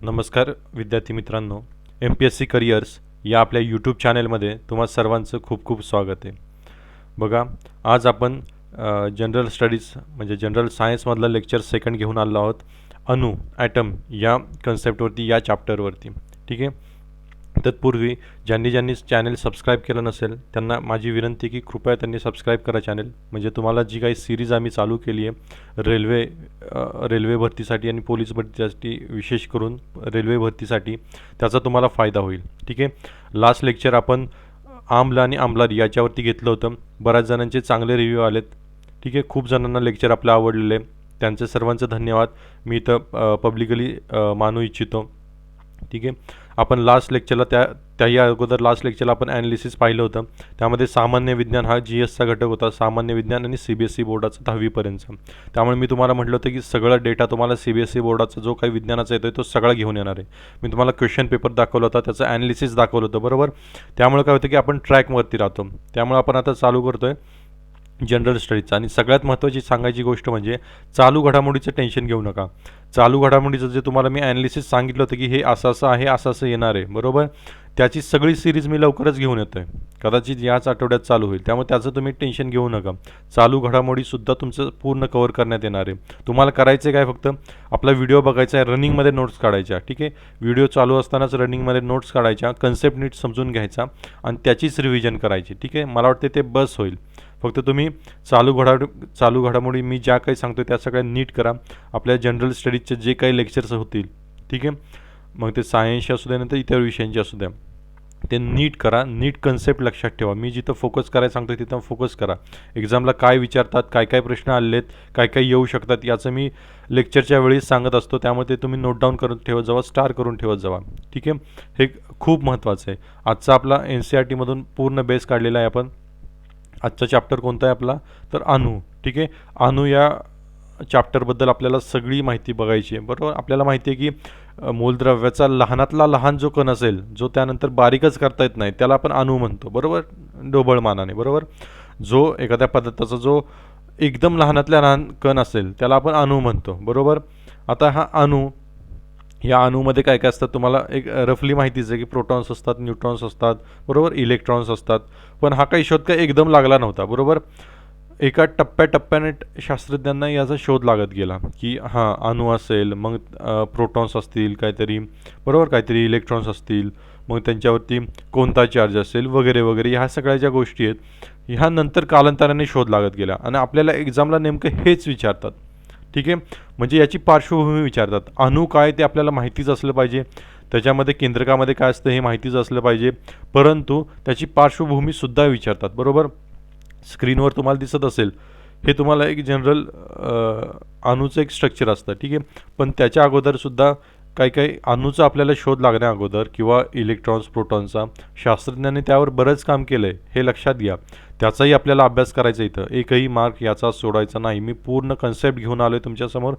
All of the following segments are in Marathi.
नमस्कार विद्यार्थी मित्रांनो, MPSC करिअर्स या आपल्या यूट्यूब चॅनलमध्ये तुम्हा सर्वांचं खूप खूप स्वागत आहे. बघा, आज आपण जनरल स्टडीज म्हणजे जनरल सायन्समधलं लेक्चर सेकंड घेऊन आलो आहोत. अणू ॲटम या कन्सेप्टवरती, या चॅप्टरवरती. ठीक आहे. तत्पूर्वी ज्यांनी चॅनल सबस्क्राईब केलं नसेल त्यांना माझी विनंती की कृपया त्यांनी सबस्क्राईब करा चॅनल, म्हणजे तुम्हाला जी काही सिरीज आम्ही चालू केली आहे रेल्वे भरतीसाठी आणि पोलीस भरतीसाठी, विशेष करून रेल्वे भरतीसाठी, त्याचा तुम्हाला फायदा होईल. ठीक आहे. लास्ट लेक्चर आपण आम्ल आणि आम्लारी याच्यावरती घेतलं होतं. बऱ्याच जणांचे चांगले रिव्ह्यू आलेत. ठीक आहे. खूप जणांना लेक्चर आपलं आवडलेले, त्यांचे सर्वांचं धन्यवाद मी इथं पब्लिकली मानू इच्छितो. ठीक आहे. आपण लास्ट लेक्चरला त्याही अगोदर लास्ट लेक्चरला आपण ॲनालिसिस पाहिलं होतं. त्यामध्ये सामान्य विज्ञान हा GSचा घटक होता, सामान्य विज्ञान आणि CBSE बोर्डाचा 10वीपर्यंतचा. त्यामुळे मी तुम्हाला म्हटलं होतं की सगळा डेटा तुम्हाला CBSE बोर्डाचा जो काही विज्ञानाचा येतो तो सगळा घेऊन येणार आहे. मी तुम्हाला क्वेश्चन पेपर दाखवला होता, त्याचं ॲनालिसिस दाखवलं होतं, बरोबर. त्यामुळे काय होतं की आपण ट्रॅकवरती राहतो. त्यामुळे आपण आता चालू करतोय जनरल स्टडीजचा. आणि सगळ्यात महत्त्वाची सांगायची गोष्ट म्हणजे चालू घडामोडीचं टेन्शन घेऊ नका. चालू घडामोडीचं जे तुम्हाला मी ॲनालिसिस सांगितलं होतं की हे असं असं आहे, असं असं येणार आहे, बरोबर, त्याची सगळी सिरीज मी लवकरच घेऊन येतो आहे. कदाचित याच आठवड्यात चालू होईल. त्यामुळे त्याचं तुम्ही टेन्शन घेऊ नका. चालू घडामोडीसुद्धा तुमचं पूर्ण कव्हर करण्यात येणार आहे. तुम्हाला करायचं काय, फक्त आपला व्हिडिओ बघायचा आहे, रनिंगमध्ये नोट्स काढायच्या. ठीक आहे. व्हिडिओ चालू असतानाच रनिंगमध्ये नोट्स काढायच्या, कन्सेप्ट नीट समजून घ्यायचा आणि त्याचीच रिव्हिजन करायची. ठीक आहे. मला वाटते ते बस होईल. फक्त तुम्ही चालू घडामोडी मी ज्या काही सांगतो त्या सगळ्या नीट करा. आपल्या जनरल स्टडीजचे जे काही लेक्चर्स होतील, ठीक आहे, मग ते सायन्सचे असू द्या नंतर इतर विषयांचे असू द्या, ते नीट करा. नीट कन्सेप्ट लक्षात ठेवा. मी जिथं फोकस करायला सांगतो तिथं फोकस करा. एक्झामला काय विचारतात, काय काय प्रश्न आलेत, काय काय येऊ शकतात, याचं मी लेक्चरच्या वेळी सांगत असतो. त्यामुळे ते तुम्ही नोट डाऊन करून ठेवत जावा, स्टार करून ठेवत जावा. ठीक आहे. हे खूप महत्त्वाचं आहे. आजचा आपला NCERTमधून पूर्ण बेस काढलेला आहे आपण. आजचा चॅप्टर कोणता आहे आपला, तर अणू. ठीक आहे. अणू या चॅप्टरबद्दल आपल्याला सगळी माहिती बघायची आहे, बरोबर. आपल्याला माहिती आहे की मूलद्रव्याचा लहानातला लहान जो कण असेल, जो त्यानंतर बारीकच करता येत नाही, त्याला आपण अणू म्हणतो, बरोबर, ढोबळमानाने, बरोबर. जो एखाद्या पदार्थाचा जो एकदम लहानातल्या लहान कण असेल त्याला आपण अणू म्हणतो, बरोबर. आता हा अणू, या अणूमध्ये काय काय असतात तुम्हाला एक रफली माहितीच आहे की प्रोटॉन्स असतात, न्यूट्रॉन्स असतात, बरोबर, इलेक्ट्रॉन्स असतात. पण हा काही शोध काय एकदम लागला नव्हता, बरोबर. एका टप्प्याटप्प्याने शास्त्रज्ञांना याचा शोध लागत गेला की हां, अणू असेल, मग प्रोटॉन्स असतील काहीतरी, बरोबर, काहीतरी इलेक्ट्रॉन्स असतील, मग त्यांच्यावरती कोणता चार्ज असेल, वगैरे वगैरे. ह्या सगळ्या ज्या गोष्टी आहेत, ह्या नंतर कालांतराने शोध लागत गेला आणि आपल्याला एक्झामला नेमकं हेच विचारतात. ठीक आहे. म्हणजे याची पार्श्वभूमी विचारतात. अणू काय ते आपल्याला माहितीच असलं पाहिजे, त्याच्यामध्ये केंद्रकामध्ये काय असतं हे माहितीच असलं पाहिजे, परंतु त्याची पार्श्वभूमीसुद्धा विचारतात, बरोबर. स्क्रीनवर तुम्हाला दिसत असेल, हे तुम्हाला एक जनरल अणूचं एक स्ट्रक्चर असतं. ठीक आहे. पण त्याच्या अगोदरसुद्धा काही काही अणूचा आपल्याला शोध लागण्या अगोदर किंवा इलेक्ट्रॉन्स, प्रोटॉनचा, शास्त्रज्ञांनी त्यावर बरंच काम केलं आहे, हे लक्षात घ्या. त्याचाही आपल्याला अभ्यास करायचा इथं. एकही मार्क याचा सोडायचा नाही. मी पूर्ण कन्सेप्ट घेऊन आलो आहे तुमच्यासमोर.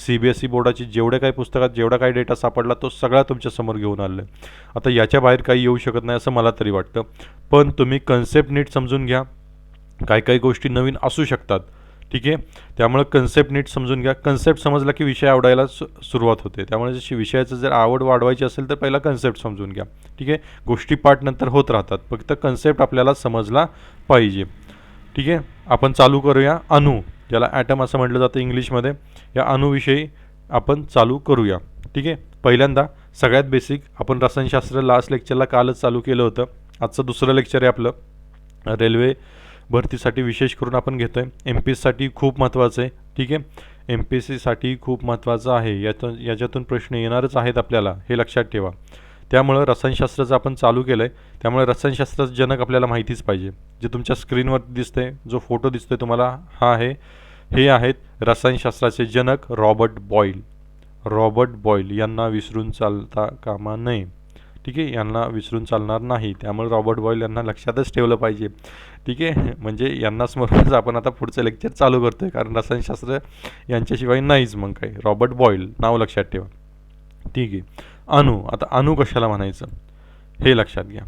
CBSE बोर्डाची जेवढे काही पुस्तकात जेवढा काही डेटा सापडला तो सगळा तुमच्यासमोर घेऊन आलो आहे. आता याच्या बाहेर काही येऊ शकत नाही असं मला तरी वाटतं. पण तुम्ही कन्सेप्ट नीट समजून घ्या. काही काही गोष्टी नवीन असू शकतात. ठीक आहे. त्यामुळे कन्सेप्ट नीट समजून घ्या. कन्सेप्ट समजला की विषय आवडायला सुरुवात होते. त्यामुळे जशी विषयाचं जर आवड वाढवायची असेल तर पहिला कन्सेप्ट समजून घ्या. ठीक आहे. गोष्टी पाठ नंतर होत राहतात, फक्त कन्सेप्ट आपल्याला समजला पाहिजे. ठीक आहे. आपण चालू करूया अणू, ज्याला ॲटम असं म्हटलं जातं इंग्लिशमध्ये. या अणूविषयी आपण चालू करूया. ठीक आहे. पहिल्यांदा सगळ्यात बेसिक आपण रसायनशास्त्र लास्ट लेक्चरला कालच चालू केलं होतं. आजचं दुसरं लेक्चर आहे आपलं. रेल्वे भरतीसाठी विशेष करून आपण घेतो आहे. MPSCसाठी खूप महत्त्वाचं आहे. ठीक आहे. MPSCसाठी खूप महत्त्वाचं आहे. याच्यातून प्रश्न येणारच आहेत आपल्याला, हे लक्षात ठेवा. त्यामुळं रसायनशास्त्राचं आपण चालू केलं आहे. त्यामुळे रसायनशास्त्राचं जनक आपल्याला माहितीच पाहिजे. जे तुमच्या स्क्रीनवर दिसते, जो फोटो दिसतोय तुम्हाला, हा आहे, हे आहेत रसायनशास्त्राचे जनक रॉबर्ट बॉईल. रॉबर्ट बॉईल यांना विसरून चालता कामा नये. ठीक आहे. यांना विसरून चालणार नाही. त्यामुळे रॉबर्ट बॉईल यांना लक्षातच ठेवलं पाहिजे. ठीक आहे. म्हणजे यांना स्मरूनच आपण आता पुढचं लेक्चर चालू करतो आहे, कारण रसायनशास्त्र यांच्याशिवाय नाहीच मग काही. रॉबर्ट बॉईल नाव लक्षात ठेवा. ठीक आहे. अणू, आता अणू कशाला म्हणायचं हे लक्षात घ्या.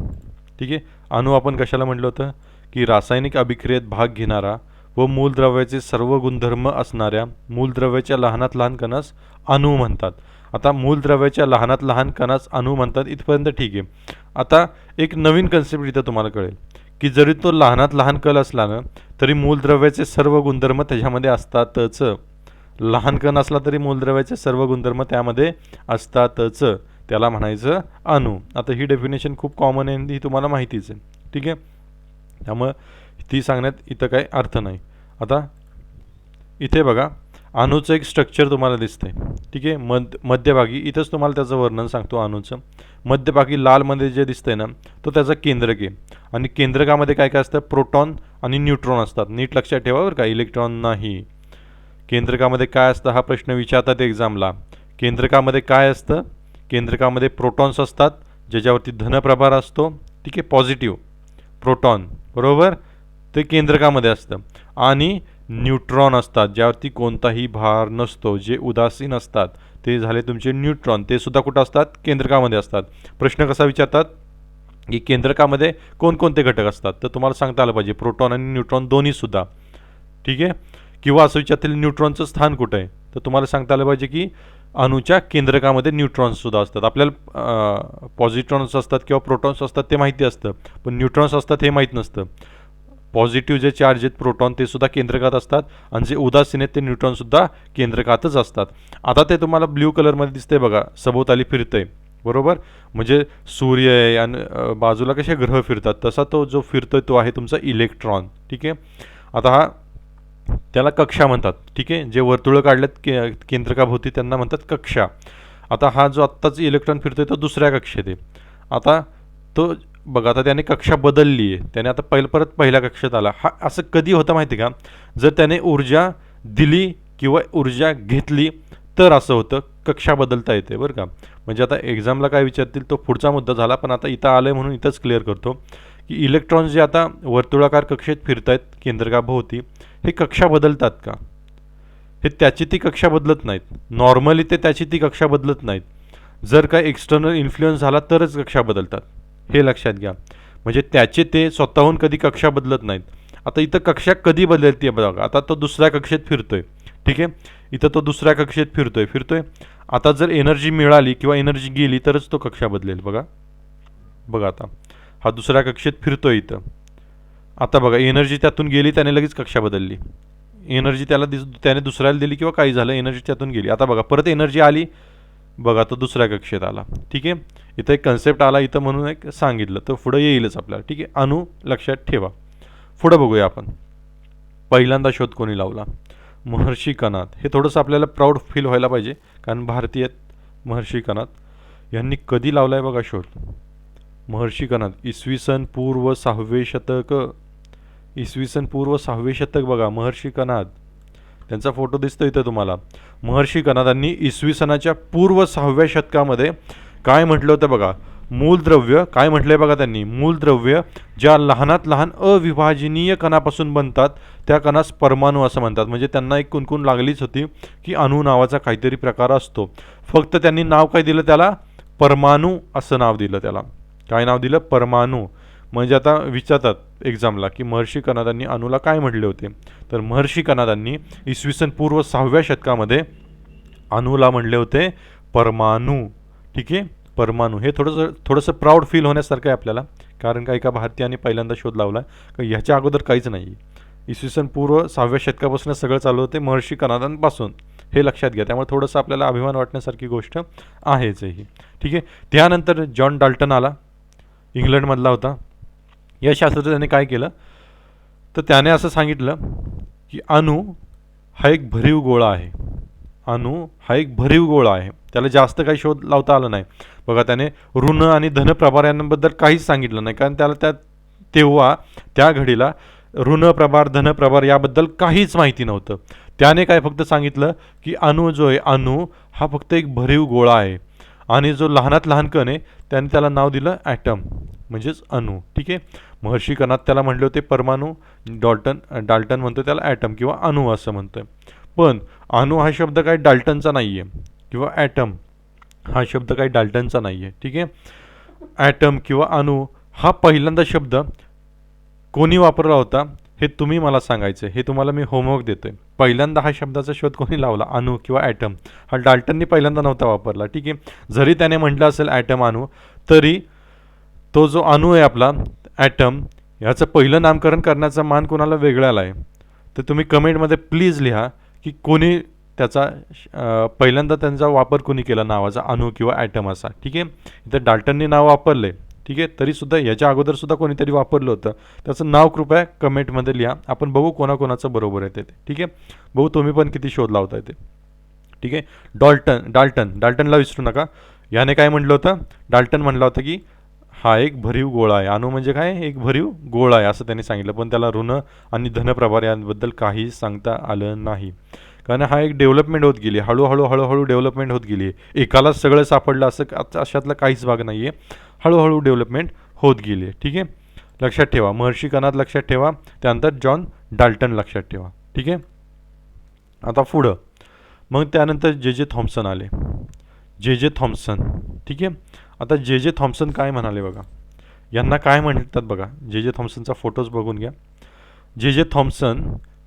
ठीक आहे. अणू आपण कशाला म्हटलं होतं की रासायनिक अभिक्रियेत भाग घेणारा व मूलद्रव्याचे सर्व गुणधर्म असणाऱ्या मूलद्रव्याच्या लहानात लहान कणास अणू म्हणतात. आता मूलद्रव्याच्या लहानात लहान कणास अणू म्हणतात इथपर्यंत ठीक आहे. आता एक नवीन कन्सेप्ट इथं तुम्हाला कळेल की जरी तो लहानात लहान कण असला ना तरी मूलद्रव्याचे सर्व गुणधर्म त्याच्यामध्ये असतातच. लहान कण असला तरी मूलद्रव्याचे सर्व गुणधर्म त्यामध्ये असतातच, त्याला म्हणायचं अणू. आता ही डेफिनेशन खूप कॉमन आहे, ही तुम्हाला माहितीच आहे, ठीक आहे. त्यामुळं ती सांगण्यात इथं काही अर्थ नाही. आता इथे बघा अणूचं एक स्ट्रक्चर तुम्हाला दिसतंय, ठीक आहे. मध्यभागी इथंच तुम्हाला त्याचं वर्णन सांगतो अणूचं. मध्यभागी लालमध्ये जे दिसतंय ना तो त्याचा केंद्रक आहे. आणि केंद्रकामध्ये काय काय असतं, प्रोटॉन आणि न्यूट्रॉन असतात. नीट लक्षात ठेवा बरं का, इलेक्ट्रॉन नाही. केंद्रकामध्ये काय असतं हा प्रश्न विचारतात एक्झामला. केंद्रकामध्ये काय असतं, केंद्रकामध्ये प्रोटॉन्स असतात ज्याच्यावरती धनप्रभार असतो, ठीक आहे, पॉझिटिव्ह प्रोटॉन, बरोबर, ते केंद्रकामध्ये असतं. आणि न्यूट्रॉन असतात ज्यावरती कोणताही भार नसतो, जे उदासीन असतात, ते झाले तुमचे न्यूट्रॉन. ते सुद्धा कुठं असतात, केंद्रकामध्ये असतात. प्रश्न कसा विचारतात की केंद्रकामध्ये कोणकोणते घटक असतात, तर तुम्हाला सांगता आलं पाहिजे प्रोटॉन आणि न्यूट्रॉन दोन्हीसुद्धा, ठीक आहे. किंवा असं विचारतील न्यूट्रॉनचं स्थान कुठं आहे, तर तुम्हाला सांगता आलं पाहिजे की अणूच्या केंद्रकामध्ये न्यूट्रॉन्ससुद्धा असतात. आपल्याला पॉझिट्रॉन्स असतात किंवा प्रोटॉन्स असतात ते माहिती असतं, पण न्यूट्रॉन्स असतात हे माहीत नसतं. पॉझिटिव्ह जे चार्ज आहेत प्रोटॉन ते सुद्धा केंद्रकात असतात आणि जे उदासीन आहेत ते न्यूट्रॉनसुद्धा केंद्रकातच असतात. आता ते तुम्हाला ब्ल्यू कलरमध्ये दिसतंय बघा, सभोवताली फिरतंय, बरोबर, म्हणजे सूर्य आहे आणि बाजूला कसे ग्रह फिरतात तसा तो जो फिरतोय तो आहे तुमचा इलेक्ट्रॉन, ठीक आहे. आता हा त्याला कक्षा म्हणतात, ठीक आहे. जे वर्तुळं काढलेत केंद्रकाभोवती त्यांना म्हणतात कक्षा. आता हा जो आत्ताच इलेक्ट्रॉन फिरतोय तो दुसऱ्या कक्षेत आहे. आता तो बघा, आता त्याने कक्षा बदलली आहे, त्याने आता परत पहिल्या कक्षेत आला. हा असं कधी होतं माहिती का, जर त्याने ऊर्जा दिली किंवा ऊर्जा घेतली तर असं होतं, कक्षा बदलता येते बरं का. म्हणजे आता एक्झामला काय विचारतील तो पुढचा मुद्दा झाला, पण आता इथं आलं आहे म्हणून इथंच क्लिअर करतो की इलेक्ट्रॉन्स जे आता वर्तुळाकार कक्षेत फिरत आहेत केंद्रकाभोवती, हे कक्षा बदलतात का, हे त्याची ती कक्षा बदलत नाहीत. नॉर्मली ते त्याची ती कक्षा बदलत नाहीत. जर काय एक्सटर्नल इन्फ्लुएन्स झाला तरच कक्षा बदलतात, हे लक्षात घ्या. म्हणजे त्याचे ते स्वतःहून कधी कक्षा बदलत नाहीत. आता इथं कक्षा कधी बदलते बघा, आता तो दुसऱ्या कक्षेत फिरतोय, ठीक आहे. इथं तो दुसऱ्या कक्षेत फिरतोय. आता जर एनर्जी मिळाली किंवा एनर्जी गेली तरच तो कक्षा बदलेल. बघा आता हा दुसऱ्या कक्षेत फिरतोय इथं. आता बघा एनर्जी त्यातून गेली, त्याने लगेच कक्षा बदलली. एनर्जी त्याने दुसऱ्याला दिली किंवा काही झालं, एनर्जी त्यातून गेली. आता बघा परत एनर्जी आली, बघा तो दुसऱ्या कक्षेत आला, ठीक आहे. इथं एक कन्सेप्ट आला इथं म्हणून एक सांगितलं, तर पुढं येईलच आपल्याला, ठीक आहे. अणू लक्षात ठेवा. पुढं बघूया आपण. पहिल्यांदा शोध कोणी लावला, महर्षी कणाद. हे थोडंसं आपल्याला प्राऊड फील व्हायला पाहिजे, कारण भारतीय महर्षी कणाद यांनी कधी लावला आहे बघा शोध. महर्षी कणाद इसवी सन पूर्व 6वे शतक, इसवी सन पूर्व 6वे शतक. बघा महर्षी कणाद, त्यांचा फोटो दिसतो इथं तुम्हाला. महर्षी कणादांनी इसवी सनाच्या पूर्व 6व्या शतकामध्ये काय म्हटलं होतं बघा, मूलद्रव्य काय म्हटलंय बघा त्यांनी, मूलद्रव्य ज्या लहानात लहान अविभाजनीय कणापासून बनतात त्या कणास परमाणू असं म्हणतात. म्हणजे त्यांना एक कुणकुण लागलीच होती की अणू नावाचा काहीतरी प्रकार असतो, फक्त त्यांनी नाव काय दिलं त्याला, परमाणू असं नाव दिलं त्याला. काय नाव दिलं, परमाणू. म्हणजे आता विचारतात एक्झामला की महर्षी कणादांनी अणूला काय म्हटले होते, तर महर्षी कणादांनी इसवी सन पूर्व 6व्या शतकामध्ये अणूला म्हणले होते परमाणू, ठीक आहे. परमाणू हे थोडंसं प्राऊड फील होण्यासारखं आहे आपल्याला, कारण का एका भारतीयाने पहिल्यांदा शोध लावला, का ह्याच्या अगोदर काहीच नाही. इसवी सन पूर्व 6व्या शतकापासून सगळं चालू होते महर्षी कणादांपासून, हे लक्षात घ्या. त्यामुळे थोडंसं आपल्याला अभिमान वाटण्यासारखी गोष्ट आहेच ही, ठीक आहे. त्यानंतर जॉन डाल्टन आला, इंग्लंडमधला होता. या शास्त्रज्ञाने काय केलं, तर त्याने असं सांगितलं की अणू हा एक भरीव गोळा आहे. अणू हा एक भरीव गोळा आहे. त्याला जास्त काही शोध लावता आला नाही. बघा त्याने ऋण आणि धन प्रभार यांबद्दल काहीच सांगितलं नाही, कारण त्याला तेव्हा त्या घडीला ऋण प्रभार धन प्रभार याबद्दल काहीच माहिती नव्हतं. त्याने काय फक्त सांगितलं की अणू जो आहे, अणू हा फक्त एक भरीव गोळा आहे. आणि जो लहानात लहान कण आहे त्याने त्याला नाव दिलं ॲटम, म्हणजेच अणू, ठीक आहे. महर्षी कणाद त्याला म्हणले होते परमाणू, डाल्टन म्हणतो त्याला ॲटम किंवा अणू असं म्हणतोय. पण अणू हा शब्द काही डाल्टनचा नाही आहे, किंवा ॲटम हा शब्द काही डाल्टनचा नाही आहे, ठीक आहे. ॲटम किंवा अणू हा पहिल्यांदा शब्द कोणी वापरला होता, हे तुम्ही मला सांगायचं. हे तुम्हाला मी होमवर्क देतोय. पहिल्यांदा हा शब्दाचा शोध कोणी लावला? अणू किंवा ॲटम. हा डाल्टननी पहिल्यांदा नव्हता वापरला. ठीक आहे, जरी त्याने म्हटलं असेल ॲटम अणू, तरी तो जो अणू आहे आपला ॲटम, ह्याचं पहिलं नामकरण करण्याचा मान कोणाला वेगळ्याला आहे. तर तुम्ही कमेंटमध्ये प्लीज लिहा की कोणी त्याचा पहिल्यांदा त्यांचा वापर कोणी केला नावाचा, अणू किंवा ॲटम असा. ठीक आहे, इथं डाल्टननी नाव वापरले. ठीक आहे, तरीसुद्धा याच्या अगोदरसुद्धा कोणीतरी वापरलं होतं. त्याचं नाव कृपया कमेंटमध्ये लिहा. आपण बघू कोणाकोणाचं बरोबर येते ते. ठीक आहे, बघू तुम्ही पण किती शोध लावता येते. ठीक आहे, डाल्टनला विसरू नका. याने काय म्हटलं होतं? डाल्टन म्हणलं होतं की हा एक भरीव गोळा आहे. अणू म्हणजे काय? एक भरीव गोळा आहे असं त्यांनी सांगितलं. पण त्याला ऋण आणि धनप्रभार यांबद्दल काहीही सांगता आलं नाही, कारण हा एक डेव्हलपमेंट होत गेली. हळूहळू डेव्हलपमेंट होत गेली. एकालाच सगळं सापडलं असं अशातला काहीच भाग नाही आहे. हळूहळू डेव्हलपमेंट होत गेली. ठीक आहे, लक्षात ठेवा. महर्षी कर्नाद लक्षात ठेवा, त्यानंतर जॉन डाल्टन लक्षात ठेवा. ठीक आहे, आता पुढं मग त्यानंतर जे जे थॉम्सन आले. जे जे थॉम्सन. ठीक आहे, आता जे जे थॉम्सन काय म्हणाले बघा. यांना काय म्हणतात बघा. जे जे थॉम्सनचा फोटोज बघून घ्या. जे जे थॉम्सन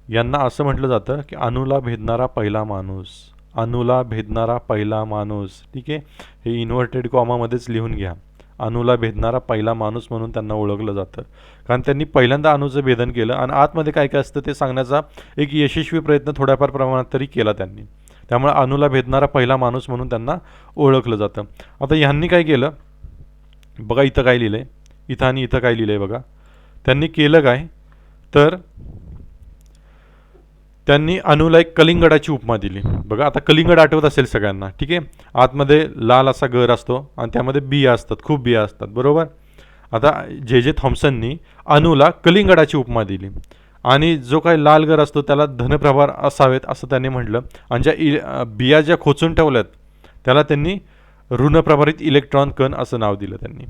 यांना असं म्हटलं जातं की अणूला भेदणारा पहिला माणूस. अणूला भेदणारा पहिला माणूस. ठीक आहे, हे इन्व्हर्टेड कॉमामध्येच लिहून घ्या. अणूला भेदणारा पहिला माणूस म्हणून त्यांना ओळखलं जातं, कारण त्यांनी पहिल्यांदा अणूचं भेदन केलं आणि आतमध्ये काय काय असतं ते सांगण्याचा एक यशस्वी प्रयत्न थोड्याफार प्रमाणात तरी केला त्यांनी. त्यामुळे अणूला भेदणारा पहिला माणूस म्हणून त्यांना ओळखलं जातं. आता ह्यांनी काय केलं बघा, इथं काय लिहिलं आहे, इथं आणि इथं काय लिहिलं आहे बघा. त्यांनी केलं काय, तर त्यांनी अणूला एक कलिंगडाची उपमा दिली. बघा, आता कलिंगड आठवत असेल सगळ्यांना. ठीक आहे, आतमध्ये लाल असा गर असतो आणि त्यामध्ये बिया असतात, खूप बिया असतात, बरोबर. आता जे जे थॉम्सननी अणूला कलिंगडाची उपमा दिली आणि जो काही लाल गर असतो त्याला धनप्रभार असावेत असं त्यांनी म्हटलं. आणि ज्या बिया ज्या खोचून ठेवल्यात त्याला त्यांनी ऋणप्रभारित इलेक्ट्रॉन कण असं नाव दिलं त्यांनी.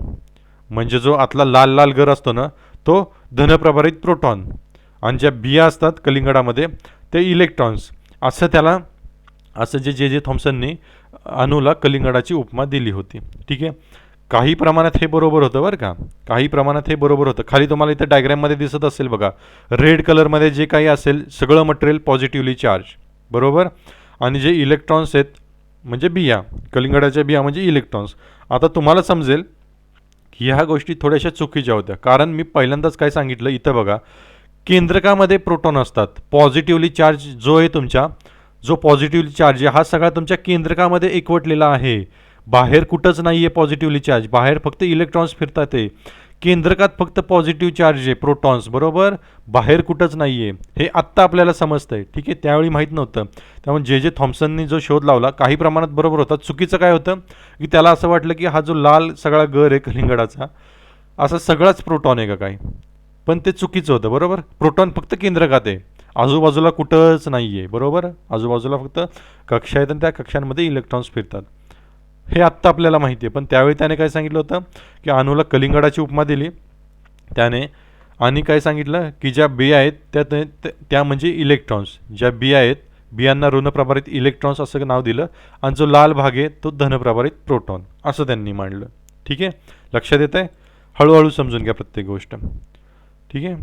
म्हणजे जो आतला लाल लाल गर असतो ना, तो धनप्रभारित प्रोटॉन, आणि ज्या बिया असतात कलिंगडामध्ये ते इलेक्ट्रॉन्स, असं त्याला असं जे जे थॉम्सननी अणूला कलिंगडाची उपमा दिली होती. ठीक आहे, काही प्रमाणात हे बरोबर होतं बरं का, काही प्रमाणात हे बरोबर होतं. खाली तुम्हाला इथं डायग्रॅममध्ये दिसत असेल बघा, रेड कलरमध्ये जे काही असेल सगळं मटेरियल पॉझिटिव्हली चार्ज, बरोबर. आणि जे इलेक्ट्रॉन्स आहेत म्हणजे बिया, कलिंगडाच्या बिया म्हणजे इलेक्ट्रॉन्स. आता तुम्हाला समजेल की ह्या गोष्टी थोड्याशा चुकीच्या होत्या, कारण मी पहिल्यांदाच काय सांगितलं, इथं बघा केंद्रकामध्ये प्रोटॉन असतात. पॉझिटिव्हली चार्ज जो आहे तुमच्या, जो पॉझिटिव्हली चार्ज आहे हा सगळा तुमच्या केंद्रकामध्ये एकवटलेला आहे. बाहेर कुठंच नाही आहे पॉझिटिव्हली चार्ज, बाहेर फक्त इलेक्ट्रॉन्स फिरतात. आहे केंद्रकात फक्त पॉझिटिव्ह चार्ज आहे, प्रोटॉन्स, बरोबर. बाहेर कुठंच नाही आहे, हे आत्ता आपल्याला समजतंय. ठीक आहे, त्यावेळी माहीत नव्हतं. त्यामुळे जे जे थॉम्सननी जो शोध लावला काही प्रमाणात बरोबर होता. चुकीचं काय होतं की त्याला असं वाटलं की हा जो लाल सगळा गर आहे कलिंगडाचा असा सगळाच प्रोटॉन आहे का काय, पण ते चुकीचं होतं, बरोबर. प्रोटॉन फक्त केंद्रकात आहे, आजूबाजूला कुठंच नाही आहे, बरोबर. आजूबाजूला फक्त कक्षा आहेत आणि त्या कक्षांमध्ये इलेक्ट्रॉन्स फिरतात. हे आत्ता आपल्याला माहिती आहे, पण त्यावेळी त्याने काय सांगितलं होतं की अणूला कलिंगडाची उपमा दिली त्याने, आणि काय सांगितलं की ज्या बिया आहेत त्या म्हणजे इलेक्ट्रॉन्स, ज्या बिया आहेत बियांना ऋणप्रभारित इलेक्ट्रॉन्स असं नाव दिलं, आणि जो लाल भाग आहे तो धनप्रभारित प्रोटॉन असं त्यांनी मांडलं. ठीक आहे, लक्षात येत आहे. हळूहळू समजून घ्या प्रत्येक गोष्ट. ठीक आहे,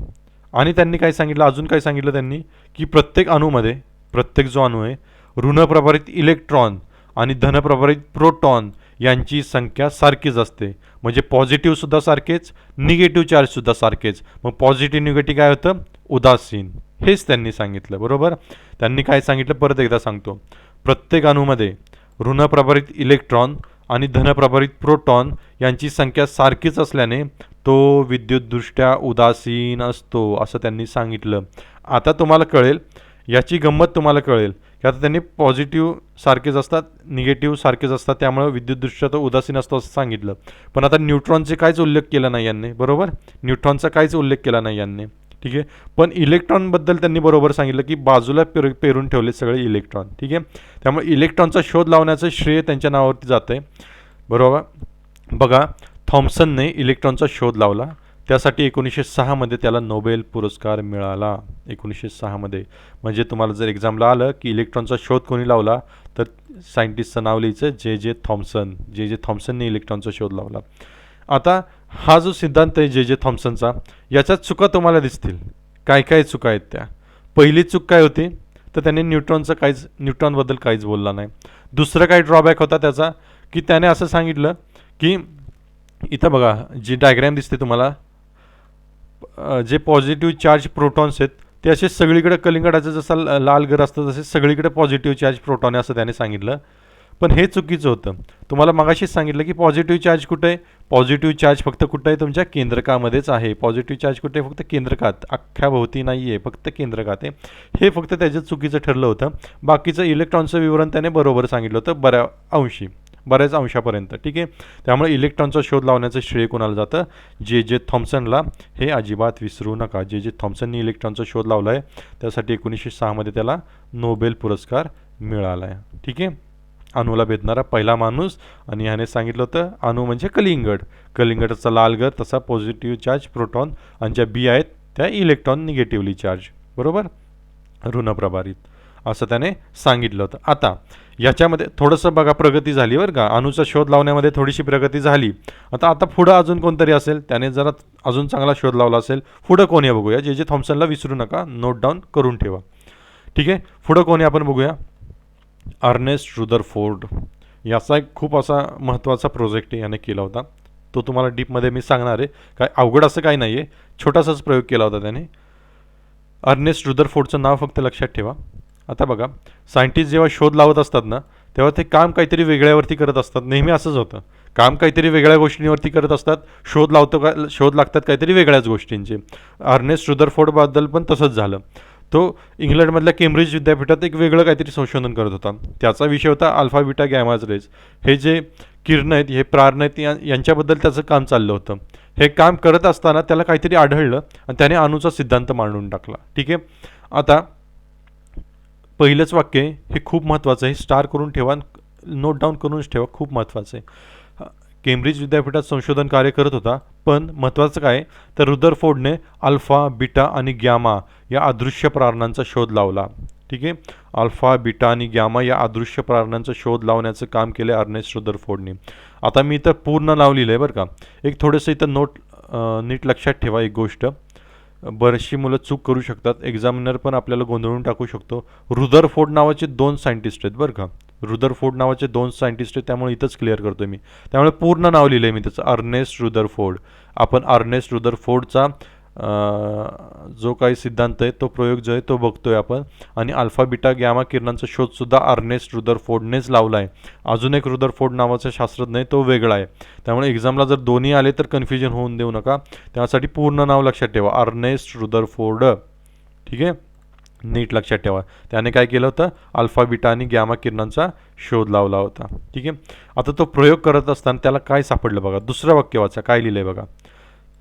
आणि त्यांनी काय सांगितलं, अजून काय सांगितलं त्यांनी की प्रत्येक अणूमध्ये, प्रत्येक जो अणू आहे ऋणप्रभारित इलेक्ट्रॉन आणि धनप्रभारित प्रोटॉन यांची संख्या सारखीच असते. म्हणजे पॉझिटिव्हसुद्धा सारखेच, निगेटिव्ह चार्जसुद्धा सारखेच. मग पॉझिटिव्ह निगेटिव्ह काय होतं? उदासीन. हेच त्यांनी सांगितलं, बरोबर. त्यांनी काय सांगितलं परत एकदा सांगतो. प्रत्येक अणूमध्ये ऋणप्रभारित इलेक्ट्रॉन आणि धनप्रभारित प्रोटॉन यांची संख्या सारखीच असल्याने तो विद्युतदृष्ट्या उदासीन असतो असं त्यांनी सांगितलं. आता तुम्हाला कळेल, याची गंमत तुम्हाला कळेल की आता त्यांनी पॉझिटिव्ह सारखेच असतात, निगेटिव्ह सारखेच असतात, त्यामुळे विद्युतदृष्ट्या तो उदासीन असतो असं सांगितलं. पण आता न्यूट्रॉनचे काहीच उल्लेख केला नाही यांनी, बरोबर. न्यूट्रॉनचा काहीच उल्लेख केला नाही यांनी. ठीक आहे, पण इलेक्ट्रॉनबद्दल त्यांनी बरोबर सांगितलं की बाजूला पेरून ठेवले सगळे इलेक्ट्रॉन. ठीक आहे, त्यामुळे इलेक्ट्रॉनचा शोध लावण्याचं श्रेय त्यांच्या नावावरती जातं आहे, बरोबर. बघा, थॉम्सनने इलेक्ट्रॉनचा शोध लावला, त्यासाठी 1906 त्याला नोबेल पुरस्कार मिळाला. 1906 म्हणजे तुम्हाला जर एक्झामला आलं की इलेक्ट्रॉनचा शोध कोणी लावला तर सायंटिस्टचं नाव लिहायचं जे जे थॉम्सन. जे जे थॉम्सनने इलेक्ट्रॉनचा शोध लावला. आता हा जो सिद्धांत आहे जे जे थॉम्सनचा, याच्यात चुका तुम्हाला दिसतील. काय काय चुका आहेत त्या. पहिली चूक काय होती, तर त्याने न्यूट्रॉनबद्दल काहीच बोलला नाही. दुसरं काय ड्रॉबॅक होता त्याचा, की त्याने असं सांगितलं की इथं बघा जी डायग्रॅम दिसते तुम्हाला, जे पॉझिटिव्ह चार्ज प्रोटॉन्स आहेत ते असे सगळीकडे कलिंगडाचं जसं लाल घर असतं तसे सगळीकडे पॉझिटिव्ह चार्ज प्रोटॉन आहे असं त्याने सांगितलं. पण हे चुकीचं होतं. तुम्हाला मगाशीच सांगितलं की पॉझिटिव्ह चार्ज कुठे आहे, पॉझिटिव्ह चार्ज फक्त कुठं आहे, तुमच्या केंद्रकामध्येच आहे. पॉझिटिव्ह चार्ज कुठे आहे, फक्त केंद्रकात, अख्ख्या भोवती नाही आहे, फक्त केंद्रकात आहे. हे फक्त त्याचं चुकीचं ठरलं होतं. बाकीचं इलेक्ट्रॉनचं विवरण त्याने बरोबर सांगितलं होतं बऱ्याच अंशापर्यंत. ठीक आहे. त्यामुळे इलेक्ट्रॉनचा शोध लावण्याचं श्रेय कोणाला जातं, जे थॉम्सनला. हे अजिबात विसरू नका. जे थॉम्सननी इलेक्ट्रॉनचा शोध लावला आहे त्यासाठी 1906 त्याला नोबेल पुरस्कार मिळाला आहे. ठीक आहे. अणूला भेदणारा पहिला माणूस. आणि ह्याने सांगितलं होतं अणू म्हणजे कलिंगडाचा लाल घर, तसा पॉझिटिव्ह चार्ज प्रोटॉन, आणि ज्या बी आहेत त्या इलेक्ट्रॉन निगेटिव्हली चार्ज, बरोबर, ऋणप्रभारित, असं त्याने सांगितलं होतं. आता याच्यामध्ये थोडंसं बघा प्रगती झाली बरं का, अणूचा शोध लावण्यामध्ये थोडीशी प्रगती झाली. आता पुढं अजून कोणतरी असेल त्याने जरा अजून चांगला शोध लावला असेल. पुढं कोणी आहे बघूया. जे थॉम्सनला विसरू नका, नोट डाऊन करून ठेवा. ठीक आहे. पुढं कोणी आपण बघूया. Ernest Rutherford. याचा एक खूप असा महत्त्वाचा प्रोजेक्ट याने केला होता. तो तुम्हाला डीपमध्ये मी सांगणार आहे. काय अवघड असं काही नाही आहे, छोटासाच प्रयोग केला होता त्याने. अर्नेस्ट रुदरफोर्डचं नाव फक्त लक्षात ठेवा. आता बघा, सायंटिस्ट जेव्हा शोध लावत असतात ना तेव्हा ते काम काहीतरी वेगळ्यावरती करत असतात. नेहमी असंच होतं, काम काहीतरी वेगळ्या गोष्टींवरती करत असतात, शोध लागतात काहीतरी वेगळ्याच गोष्टींचे. अर्नेस्ट रुदरफोर्डबद्दल पण तसंच झालं. तो इंग्लंडमधल्या केम्ब्रिज विद्यापीठात एक वेगळं काहीतरी संशोधन करत होता. त्याचा विषय होता अल्फा बीटा गॅमाज रेज. हे जे किरण आहेत, हे प्रारण आहेत, यांच्याबद्दल त्याचं काम चाललं होतं. हे काम करत असताना त्याला काहीतरी आढळलं आणि त्याने अणूचा सिद्धांत मांडून टाकला. ठीक आहे. आता पहिलंच वाक्य हे खूप महत्त्वाचं आहे, स्टार करून ठेवा, नोट डाऊन करूनच ठेवा, खूप महत्त्वाचं आहे. केम्ब्रिज विद्यापीठात संशोधन कार्य करत होता, पण महत्त्वाचं काय तर रुदरफोर्डने अल्फा बीटा आणि गॅमा या अदृश्य प्रारणांचा शोध लावला. ठीक आहे. अल्फा बीटा आणि गॅमा या अदृश्य प्रारणांचा शोध लावण्याचं काम केलं अर्नेस्ट रुदरफोर्डने. आता मी इथं पूर्ण नाव लिहिलं आहे बरं का. एक थोडंसं इथं नीट लक्षात ठेवा एक गोष्ट. बरीचशी मुलं चूक करू शकतात, एक्झामिनर पण आपल्याला गोंधळून टाकू शकतो. रुदरफोर्ड नावाचे 2 सायंटिस्ट आहेत बरं का. रुदरफोर्ड नावाचे 2 सायंटिस्ट आहेत, त्यामुळे इथंच क्लिअर करतोय मी. त्यामुळे पूर्ण नाव लिहिलं आहे मी त्याचं, अर्नेस्ट रुदरफोर्ड. आपण अर्नेस्ट रुदरफोर्डचा जो काही सिद्धांत आहे, तो प्रयोग जो आहे तो बघतोय आपण. आणि अल्फा बीटा गॅमा किरणांचा शोधसुद्धा अर्नेस्ट रुदरफोर्डनेच लावला आहे. अजून एक रुदरफोर्ड नावाचा शास्त्रज्ञ आहे, तो वेगळा आहे. त्यामुळे एक्झामला जर दोन्ही आले तर कन्फ्युजन होऊन देऊ नका. त्यासाठी पूर्ण नाव लक्षात ठेवा, अर्नेस्ट रुदरफोर्ड. ठीक आहे. नीट लक्षात ठेवा. त्याने काय केलं होतं, अल्फा बीटा आणि गॅमा किरणांचा शोध लावला होता. ठीक आहे. आता तो प्रयोग करत असताना त्याला काय सापडलं बघा. दुसरं वाक्य वाचा, काय लिहिलंय बघा.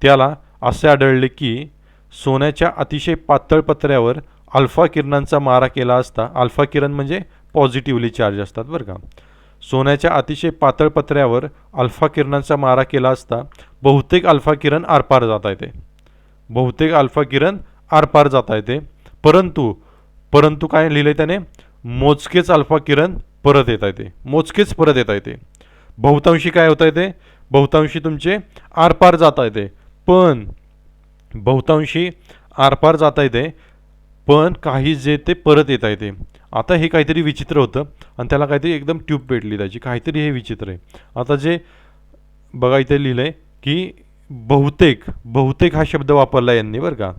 त्याला असे आढळले की सोन्याच्या अतिशय पातळ पत्र्यावर अल्फा किरणांचा मारा केला असता, अल्फा किरण म्हणजे पॉझिटिव्हली चार्ज असतात बरं का. सोन्याच्या अतिशय पातळ पत्र्यावर अल्फा किरणांचा मारा केला असता बहुतेक अल्फा किरण आरपार जाता येते. परंतु काय लिहिलंय त्याने, मोजकेच अल्फा किरण परत येता येते. बहुतांशी काय होता येते, बहुतांशी तुमचे आरपार जाता येते, पण काही जे ते परत येता येते. आता हे काहीतरी विचित्र होतं आणि त्याला काहीतरी एकदम ट्यूब पेटली त्याची, काहीतरी हे विचित्र आहे. आता जे बघा इथे लिहिलंय की बहुतेक हा शब्द वापरला यांनी बरं का.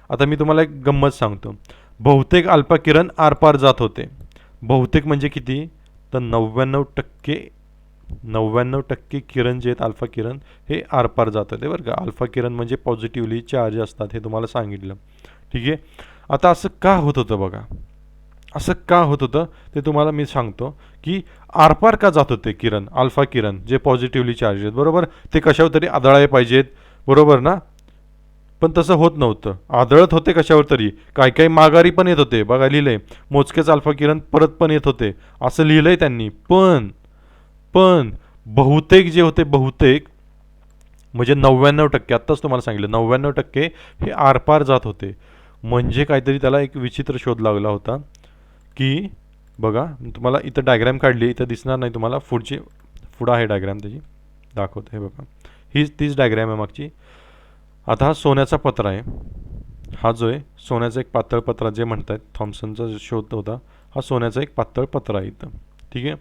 आता मी तुम्हाला एक गंमत सांगतो. बहुतेक अल्फा किरण आरपार जात होते. बहुतेक म्हणजे किती, तर 99% किरण जे आहेत अल्फा किरण हे आरपार जात होते बरं का. अल्फा किरण म्हणजे पॉझिटिव्हली चार्ज असतात, हे तुम्हाला सांगितलं. ठीक आहे. आता असं का होत होतं बघा, असं का होत होतं ते तुम्हाला मी सांगतो. की आरपार का जात होते किरण, अल्फा किरण जे पॉझिटिव्हली चार्ज आहेत, बरोबर, ते कशावर तरी आदळायला पाहिजेत, बरोबर ना. पण तसं होत नव्हतं, आदळत होते कशावर तरी, काही माघारी पण येत होते. बघा लिहिलंय, मोजकेच अल्फा किरण परत पण येत होते असं लिहिलंय त्यांनी. पण बहुतेक जे होते, बहुतेक म्हणजे 99%, आत्ताच तुम्हाला सांगितलं 99% हे आरपार जात होते. म्हणजे काहीतरी त्याला एक विचित्र शोध लागला होता. की बघा तुम्हाला इथं डायग्रॅम काढली, इथं दिसणार नाही तुम्हाला, पुढं आहे डायग्रॅम त्याची, दाखवतो. हे बघा, तीच डायग्रॅम आहे मागची. आता हा सोन्याचा पत्रा आहे, हा जो आहे सोन्याचा एक पातळ पत्रा जे म्हणतात, थॉम्सनचा शोध होता, हा सोन्याचा एक पातळ पत्रा आहे इथं. ठीक आहे.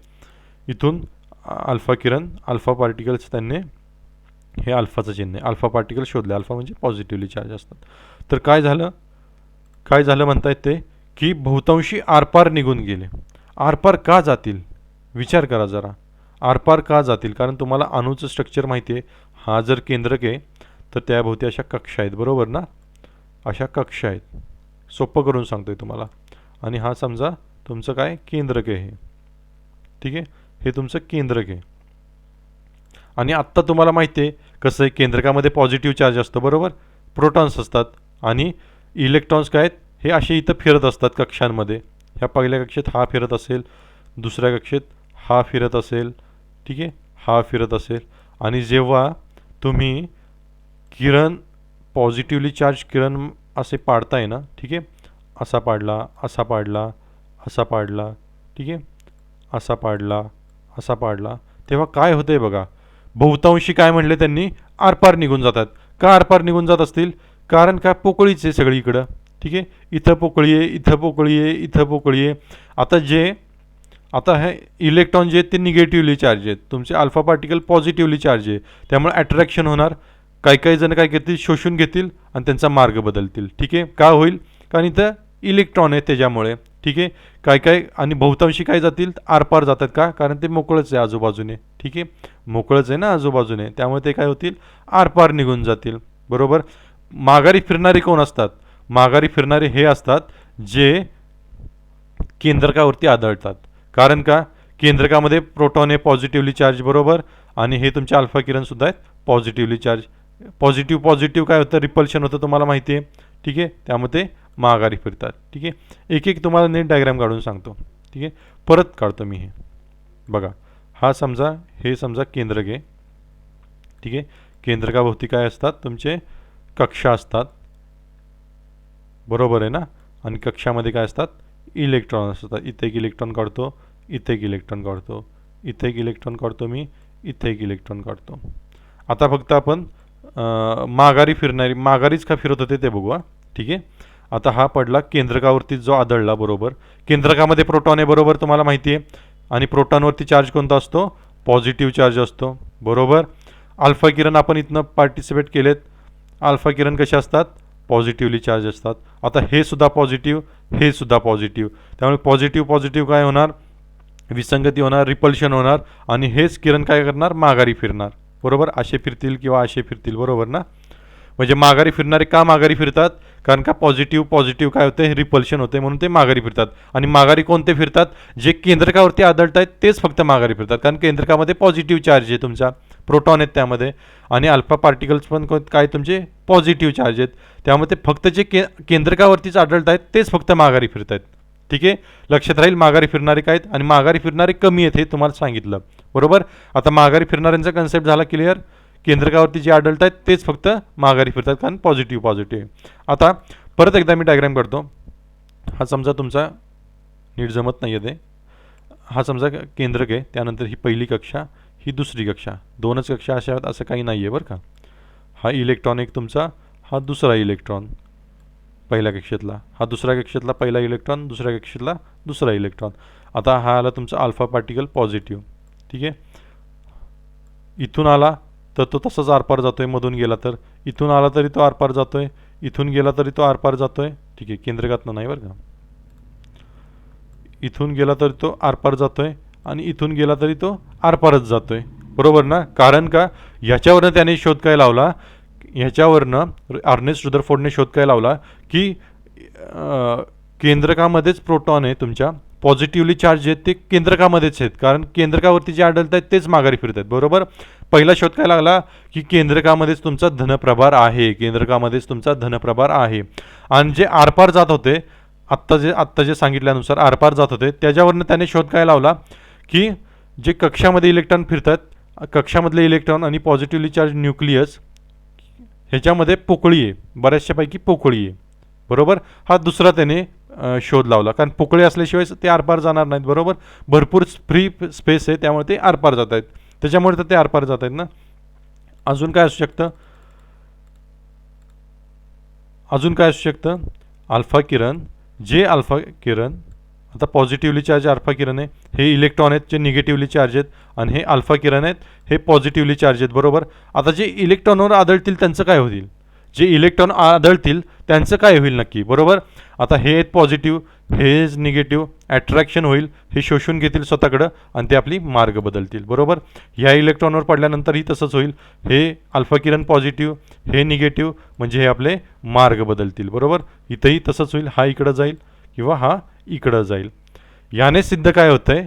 इथून अल्फा किरण, अल्फा पार्टिकल्स त्यांनी, हे अल्फाचं चिन्ह आहे, अल्फा पार्टिकल शोधले. अल्फा म्हणजे पॉझिटिव्हली चार्ज असतात. तर काय झालं म्हणतायत ते, की बहुतांशी आरपार निघून गेले. आरपार का जातील? विचार करा जरा. आरपार का जातील? कारण तुम्हाला अणूचं स्ट्रक्चर माहिती आहे. हा जर केंद्रक आहे तर त्याभोवती अशा कक्षा आहेत, बरोबर ना? अशा कक्षा आहेत. सोपं करून सांगतोय तुम्हाला. आणि हा समजा तुमचं काय केंद्रक आहे हे. ठीक आहे, हे तुमचं केंद्रक आहे. आणि आत्ता तुम्हाला माहिती आहे कसं आहे, केंद्रकामध्ये पॉझिटिव्ह चार्ज असतो, बरोबर? प्रोटॉन्स असतात आणि इलेक्ट्रॉन्स काय आहेत, हे असे इथं फिरत असतात कक्षांमध्ये. ह्या पहिल्या कक्षेत हा फिरत असेल, दुसऱ्या कक्षेत हा फिरत असेल, ठीक आहे, हा फिरत असेल. आणि जेव्हा तुम्ही किरण, पॉझिटिव्हली चार्ज किरण असे पाडताय ना, ठीक आहे, असा पाडला, असा पाडला, असा पाडला, ठीक आहे, असा पाडला, असा पाडला, तेव्हा काय होतंय बघा. बहुतांशी काय म्हणले त्यांनी, आरपार निघून जातात. का आरपार निघून जात असतील? कारण का पोकळीच आहे सगळीकडं. ठीक आहे, इथं पोकळी आहे, इथं पोकळी आहे, इथं पोकळी आहे. आता हे इलेक्ट्रॉन जे आहेत ते निगेटिव्हली चार्ज आहेत, तुमचे अल्फा पार्टिकल पॉझिटिव्हली चार्ज आहे. त्यामुळे अट्रॅक्शन होणार. काही जण काय करतील, शोषून घेतील आणि त्यांचा मार्ग बदलतील. ठीक आहे, का होईल? कारण इथं इलेक्ट्रॉन आहे त्याच्यामुळे. ठीक आहे, काय आणि बहुतांशी काय जातील, आरपार जातात. का? कारण ते मोकळंच आहे आजूबाजूने. ठीक आहे, मोकळंच आहे ना आजूबाजूने, त्यामुळे ते काय होतील, आरपार निघून जातील. बरोबर. माघारी फिरणारे कोण असतात? माघारी फिरणारे हे असतात जे केंद्रकावरती आढळतात. कारण का? केंद्रकामध्ये प्रोटॉन आहे पॉझिटिव्हली चार्ज, बरोबर, आणि हे तुमचे अल्फा किरण सुद्धा आहेत पॉझिटिव्हली चार्ज. पॉझिटिव्ह काय होतं, रिपल्शन होतं, तुम्हाला माहिती आहे. ठीक आहे, त्यामध्ये माघारी फिरतात. ठीक आहे, एक तुम्हाला नेट डायग्राम काढून सांगतो. ठीक आहे, परत काढतो मी हे. बघा, हा समजा, हे समजा केंद्रक आहे. ठीक आहे, केंद्रकाभोवती काय असतात, तुमचे कक्षा असतात, बरोबर आहे ना? आणि कक्षामध्ये काय असतात, इलेक्ट्रॉन असतात. इथे एक इलेक्ट्रॉन काढतो, इथे एक इलेक्ट्रॉन काढतो, इथे एक इलेक्ट्रॉन काढतो मी, इथे एक इलेक्ट्रॉन काढतो. आता फक्त आपण माघारीच का फिरत होते ते बघू. ठीक आहे, आता हा पडला केंद्रकावरती जो आदळला, बरोबर. केंद्रकामध्ये प्रोटॉन आहे, बरोबर, तुम्हाला माहिती आहे. आणि प्रोटॉनवरती चार्ज कोणता असतो, पॉझिटिव्ह चार्ज असतो, बरोबर. अल्फा किरण आपण इथनं पार्टिसिपेट केलेत. अल्फा किरण कसे असतात, पॉझिटिव्हली चार्ज असतात. आता हे सुद्धा पॉझिटिव्ह, हे सुद्धा पॉझिटिव्ह, त्यामुळे पॉझिटिव्ह काय होणार, विसंगती होणार, रिपल्शन होणार. आणि हेच किरण काय करणार, माघारी फिरणार, बरोबर. असे फिरतील किंवा असे फिरतील, बरोबर ना? म्हणजे माघारी फिरणारे का माघारी फिरतात? कारण का पॉझिटिव्ह काय होते, रिपल्शन होते, म्हणून ते माघारी फिरतात. आणि माघारी कोणते फिरतात, जे केंद्रकावरती आदळत आहेत तेच फक्त माघारी फिरतात. कारण केंद्रकामध्ये पॉझिटिव्ह चार्ज आहे, तुमचा प्रोटॉन आहेत त्यामध्ये. आणि अल्फा पार्टिकल्स पण काय तुमचे पॉझिटिव्ह चार्ज आहेत. त्यामुळे ते फक्त जे केंद्रकावरतीच आढळत आहेत तेच फक्त माघारी फिरत आहेत. ठीक आहे, लक्षात राहील. माघारी फिरणारे काय आहेत आणि माघारी फिरणारे कमी आहेत, हे तुम्हाला सांगितलं, बरोबर. आता माघारी फिरणाऱ्यांचा कन्सेप्ट झाला क्लिअर. केंद्रकावरती जे आढळत आहेत तेच फक्त माघारी फिरतात, कारण पॉझिटिव्ह आहे. आता परत एकदा मी डायग्राम काढतो. हा समजा तुमचा नीट जमत नाही आहे ते. हा समजा केंद्रक आहे, त्यानंतर ही पहिली कक्षा, ही दुसरी कक्षा, दोनच कक्षा अशा आहेत असं काही नाही आहे, बरं का. हा इलेक्ट्रॉन एक तुमचा, हा दुसरा इलेक्ट्रॉन पहिल्या कक्षेतला, हा दुसऱ्या कक्षेतला पहिला इलेक्ट्रॉन, दुसऱ्या कक्षेतला दुसरा इलेक्ट्रॉन. आता हा आला तुमचा अल्फा पार्टिकल पॉझिटिव्ह. ठीक आहे, इथून आला तर तो तसाच आरपार जातोय, मधून गेला तर, इथून आला तरी तो आरपार जातोय, इथून गेला तरी तो आरपार जातोय. ठीक आहे, केंद्रकातनं नाही, बरं का. इथून गेला तरी तो आरपार जातोय आणि इथून गेला तरी तो आरपारच जातोय, बरोबर ना? कारण का, ह्याच्यावरनं त्याने शोध काय लावला, ह्याच्यावरनं अर्नेस्ट रुदरफोर्डने शोध काय लावला की केंद्रकामध्येच प्रोटॉन आहे तुमच्या, पॉझिटिव्हली चार्ज आहेत ते केंद्रकामध्येच आहेत. कारण केंद्रकावरती जे आढळत आहेत तेच माघारी फिरत आहेत, बरोबर. पहिला शोध काय लागला की केंद्रकामध्येच तुमचा धनप्रभार आहे, केंद्रकामध्येच तुमचा धनप्रभार आहे. आणि जे आरपार जात होते, आत्ता जे सांगितल्यानुसार आरपार जात होते, त्याच्यावरनं त्याने शोध काय लावला की जे कक्षामध्ये इलेक्ट्रॉन फिरतात, कक्षामधले इलेक्ट्रॉन आणि पॉझिटिव्हली चार्ज न्यूक्लियस ह्याच्यामध्ये पोकळी आहे, बऱ्याचशापैकी पोकळी आहे, बरोबर. हा दुसरा त्याने शोध लावला, कारण पोकळी असल्याशिवाय ते आरपार जाणार नाहीत, बरोबर. भरपूर फ्री स्पेस आहे, त्यामुळे ते आरपार जात आहेत, त्याच्यामुळे तर ते आरपार जात आहेत ना. अजून काय असू शकतं, अजून काय असू शकतं, अल्फा किरण, जे अल्फा किरण आता पॉझिटिव्हली चार्ज अल्फा किरण आहे, हे इलेक्ट्रॉन आहेत जे निगेटिव्हली चार्ज आहेत, आणि हे अल्फा किरण आहेत हे पॉझिटिव्हली चार्ज आहेत, बरोबर. आता जे इलेक्ट्रॉनवर आदळतील त्यांचं काय होईल, जे इलेक्ट्रॉन आदळतील त्यांचं काय होईल नक्की, बरोबर. आता हे आहेत पॉझिटिव्ह, हे निगेटिव्ह, अट्रॅक्शन होईल, हे शोषून घेतील स्वतःकडं आणि ते आपली मार्ग बदलतील, बरोबर. ह्या इलेक्ट्रॉनवर पडल्यानंतरही तसंच होईल, हे अल्फा किरण पॉझिटिव्ह, हे निगेटिव्ह, म्हणजे हे आपले मार्ग बदलतील, बरोबर. इथंही तसंच होईल, हा इकडं जाईल किंवा हा इकडं जाईल. याने सिद्ध काय होतं आहे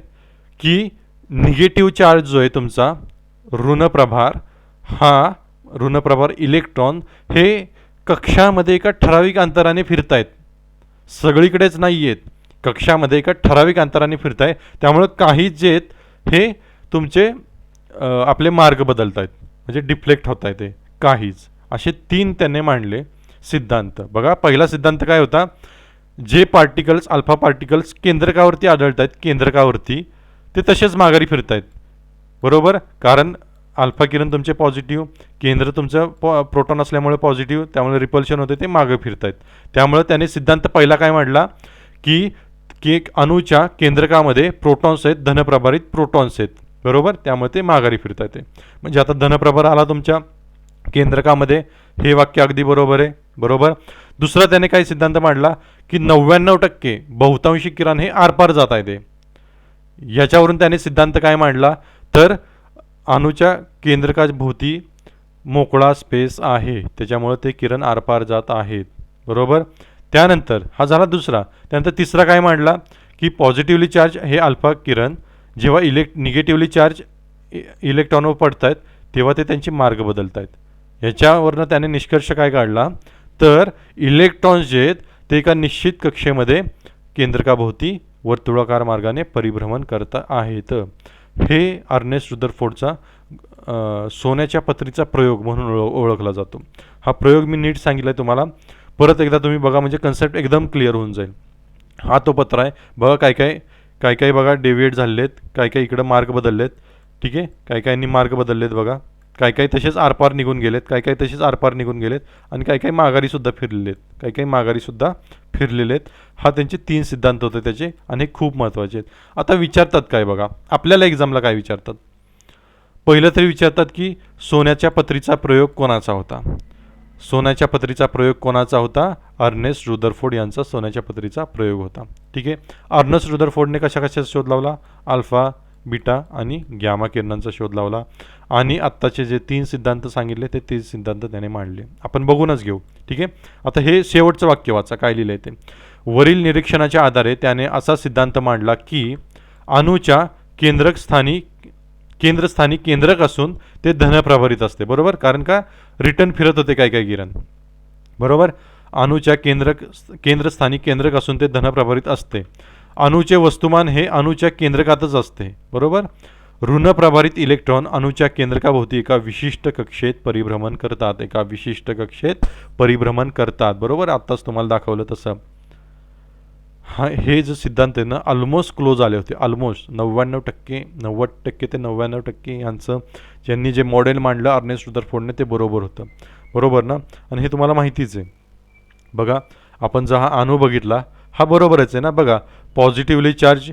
की निगेटिव्ह चार्ज जो आहे तुमचा ऋणप्रभार, हा ऋणप्रभार इलेक्ट्रॉन हे कक्षामध्ये एका ठराविक अंतराने फिरतायत, सगळीकडेच नाही आहेत, कक्षामध्ये एका ठराविक अंतराने फिरताय. त्यामुळं काही जे आहेत हे तुमचे आपले मार्ग बदलत आहेत, म्हणजे डिफ्लेक्ट होत आहेत ते काहीच. असे 3 त्याने मांडले सिद्धांत. बघा, पहिला सिद्धांत काय होता, जे पार्टिकल्स अल्फा पार्टिकल्स केंद्रकावरती आढळत आहेत, केंद्रकावरती ते तसेच माघारी फिरत आहेत, बरोबर. कारण अल्फा किरण तुमचे पॉझिटिव्ह, केंद्र तुमचं प्रोटॉन असल्यामुळे पॉझिटिव्ह, त्यामुळे रिपल्शन होते, ते मागे फिरत आहेत. त्यामुळे त्याने सिद्धांत पहिला काय मांडला की एक अणूच्या केंद्रकामध्ये प्रोटॉन्स आहेत, धनप्रभारित प्रोटॉन्स आहेत, बरोबर. त्यामुळे ते माघारी फिरत आहेत. म्हणजे आता धनप्रभार आला तुमच्या केंद्रकामध्ये, हे वाक्य अगदी बरोबर आहे, बरोबर. दुसरा त्याने काय सिद्धांत मांडला की 99% बहुतांशी किरण हे आरपार जात आहे ते. याच्यावरून त्याने सिद्धांत काय मांडला तर अणूच्या केंद्रकाभोवती मोकळा स्पेस आहे, त्याच्यामुळे ते किरण आरपार जात आहेत, बरोबर. त्यानंतर हा झाला दुसरा. त्यानंतर तिसरा काय मांडला की पॉझिटिव्हली चार्ज हे अल्फा किरण जेव्हा निगेटिव्हली चार्ज इलेक्ट्रॉनवर पडत आहेत तेव्हा ते त्यांचे मार्ग बदलत आहेत. ह्याच्यावरनं त्याने निष्कर्ष काय काढला तर इलेक्ट्रॉन्स जे आहेत ते एका निश्चित कक्षेमध्ये केंद्रकाभोवती वर्तुळाकार मार्गाने परिभ्रमण करत आहेत. हे अर्नेस्ट रुदरफोर्डचा सोन्याच्या पत्रीचा प्रयोग म्हणून ओळखला जातो. हा प्रयोग मी नीट सांगितला आहे तुम्हाला, परत एकदा तुम्ही बघा म्हणजे कन्सेप्ट एकदम क्लिअर होऊन जाईल. हा तो पत्र आहे बघा, काय काय बघा डेव्हिएट झालेले आहेत, काय इकडं मार्ग बदललेत, ठीक आहे, काहींनी मार्ग बदललेत बघा, काही तसेच आरपार निघून गेलेत, काही तसेच आरपार निघून गेलेत, आणि काही माघारीसुद्धा फिरलेले आहेत, काही माघारीसुद्धा फिरलेले आहेत. हा त्यांचे 3 सिद्धांत होते त्याचे, आणि हे खूप महत्त्वाचे आहेत. आता विचारतात काय बघा, आपल्याला एक्झामला काय विचारतात, पहिलं तरी विचारतात की सोन्याच्या पत्रीचा प्रयोग कोणाचा होता. सोन्याच्या पत्रीचा प्रयोग कोणाचा होता, अर्नेस्ट रुदरफोर्ड यांचा सोन्याच्या पत्रीचा प्रयोग होता, ठीक आहे. अर्नेस्ट रुदरफोर्डने कशाचा शोध लावला, अल्फा, बीटा आणि गॅमा किरणांचा शोध लावला, आणि आत्ताचे जे 3 सिद्धांत सांगितले ते 3 सिद्धांत त्याने मांडले. आपण बघूनच घेऊ, ठीक आहे. आता हे शेवटचं वाक्य वाचा, काय लिहिलं आहे ते. वरील निरीक्षणाच्या आधारे त्याने असा सिद्धांत मांडला की अणूच्या केंद्रस्थानी केंद्रक असून ते धनप्रभारित असते, बरोबर. कारण का रिटर्न फिरत होते काय किरण, बरोबर. अणूच्या केंद्रस्थानी केंद्रक असून ते धनप्रभारित असते. अणूचे वस्तुमान हे अणूच्या केंद्रकातच असते, बरोबर. ऋणप्रभारित इलेक्ट्रॉन अणूच्या केंद्रकाभोवती एका विशिष्ट कक्षेत परिभ्रमण करतात, एका विशिष्ट कक्षेत परिभ्रमण करतात, बरोबर. आत्ताच तुम्हाला दाखवलं तसं. हे जे सिद्धांत आहे ना ऑलमोस्ट क्लोज आले होते, ऑलमोस्ट 99%, 90% ते 99% यांचं ज्यांनी जे मॉडेल मांडलं अर्नेस्ट रुदरफोर्डने ते बरोबर होतं, बरोबर ना. आणि हे तुम्हाला माहितीच आहे. बघा, आपण जो हा अणू बघितला हा बरोबरच आहे ना. बघा, पॉझिटिव्हली चार्ज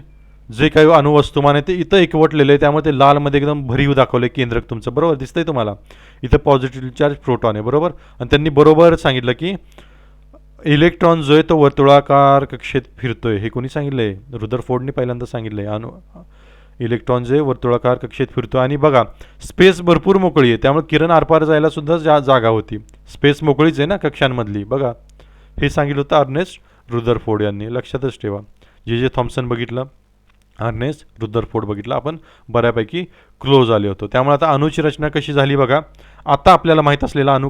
जे काही अणू वस्तुमान आहे ते इथं एकवटलेलं आहे, त्यामुळे ते लालमध्ये एकदम भरीव दाखवलं केंद्रक तुमचं, बरोबर दिसतंय तुम्हाला. इथं पॉझिटिव्हली चार्ज प्रोटॉन आहे, बरोबर. आणि त्यांनी बरोबर सांगितलं की इलेक्ट्रॉन जो आहे तो वर्तुळाकार कक्षेत फिरतोय. हे कोणी सांगितलंय, रुदरफोर्डने पहिल्यांदा सांगितलंय. इलेक्ट्रॉन जे वर्तुळाकार कक्षेत फिरतो, आणि बघा स्पेस भरपूर मोकळी आहे, त्यामुळे किरण आरपार जायला सुद्धा जागा होती. स्पेस मोकळीच आहे ना कक्षांमधली. बघा, हे सांगितलं होतं अर्नेस्ट रुदरफोर्ड यांनी, लक्षातच ठेवा. जे थॉम्सन बघितलं, अर्नेस्ट रुदरफोर्ड बघितलं, आपण बऱ्यापैकी क्लोज आले होतो. त्यामुळे आता अणूची रचना कशी झाली बघा. आता आपल्याला माहीत असलेला अणू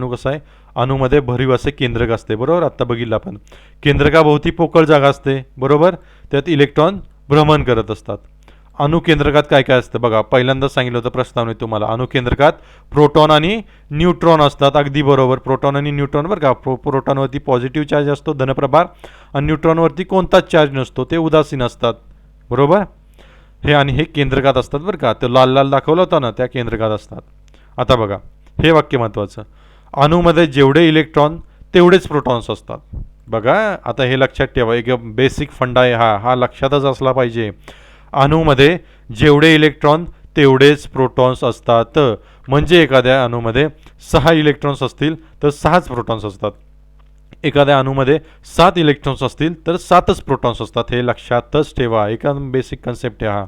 कसा आहे, अणूमध्ये भरीव असे केंद्रक असते, बरोबर. आत्ता बघितलं आपण, केंद्रकाभोवती पोकळ जागा असते, बरोबर. त्यात इलेक्ट्रॉन भ्रमण करत असतात. अणुकेंद्रकात काय काय असतं बघा, पहिल्यांदाच सांगितलं होतं प्रस्तावनेत तुम्हाला. अणुकेंद्रकात प्रोटॉन आणि न्यूट्रॉन असतात, अगदी बरोबर. प्रोटॉन आणि न्यूट्रॉन, बरं का. प्रोटॉनवरती पॉझिटिव्ह चार्ज असतो, धनप्रभार, आणि न्यूट्रॉनवरती कोणताच चार्ज नसतो, ते उदासीन असतात, बरोबर. हे आणि हे केंद्रकात असतात, बरं का. तो लाल लाल दाखवला होता ना, त्या केंद्रकात असतात. आता बघा, हे वाक्य महत्त्वाचं. अणूमध्ये जेवढे इलेक्ट्रॉन तेवढेच प्रोटॉन्स असतात. बघा आता हे लक्षात ठेवा, एक बेसिक फंडा आहे हा लक्षातच असला पाहिजे. अणूमध्ये जेवढे इलेक्ट्रॉन तेवढेच प्रोटॉन्स असतात. म्हणजे एखाद्या अणूमध्ये 6 इलेक्ट्रॉन्स असतील तर 6च प्रोटॉन्स असतात. एखाद्या अणूमध्ये 7 इलेक्ट्रॉन्स असतील तर 7च प्रोटॉन्स असतात. हे लक्षातच ठेवा, एका बेसिक कन्सेप्ट आहे हा.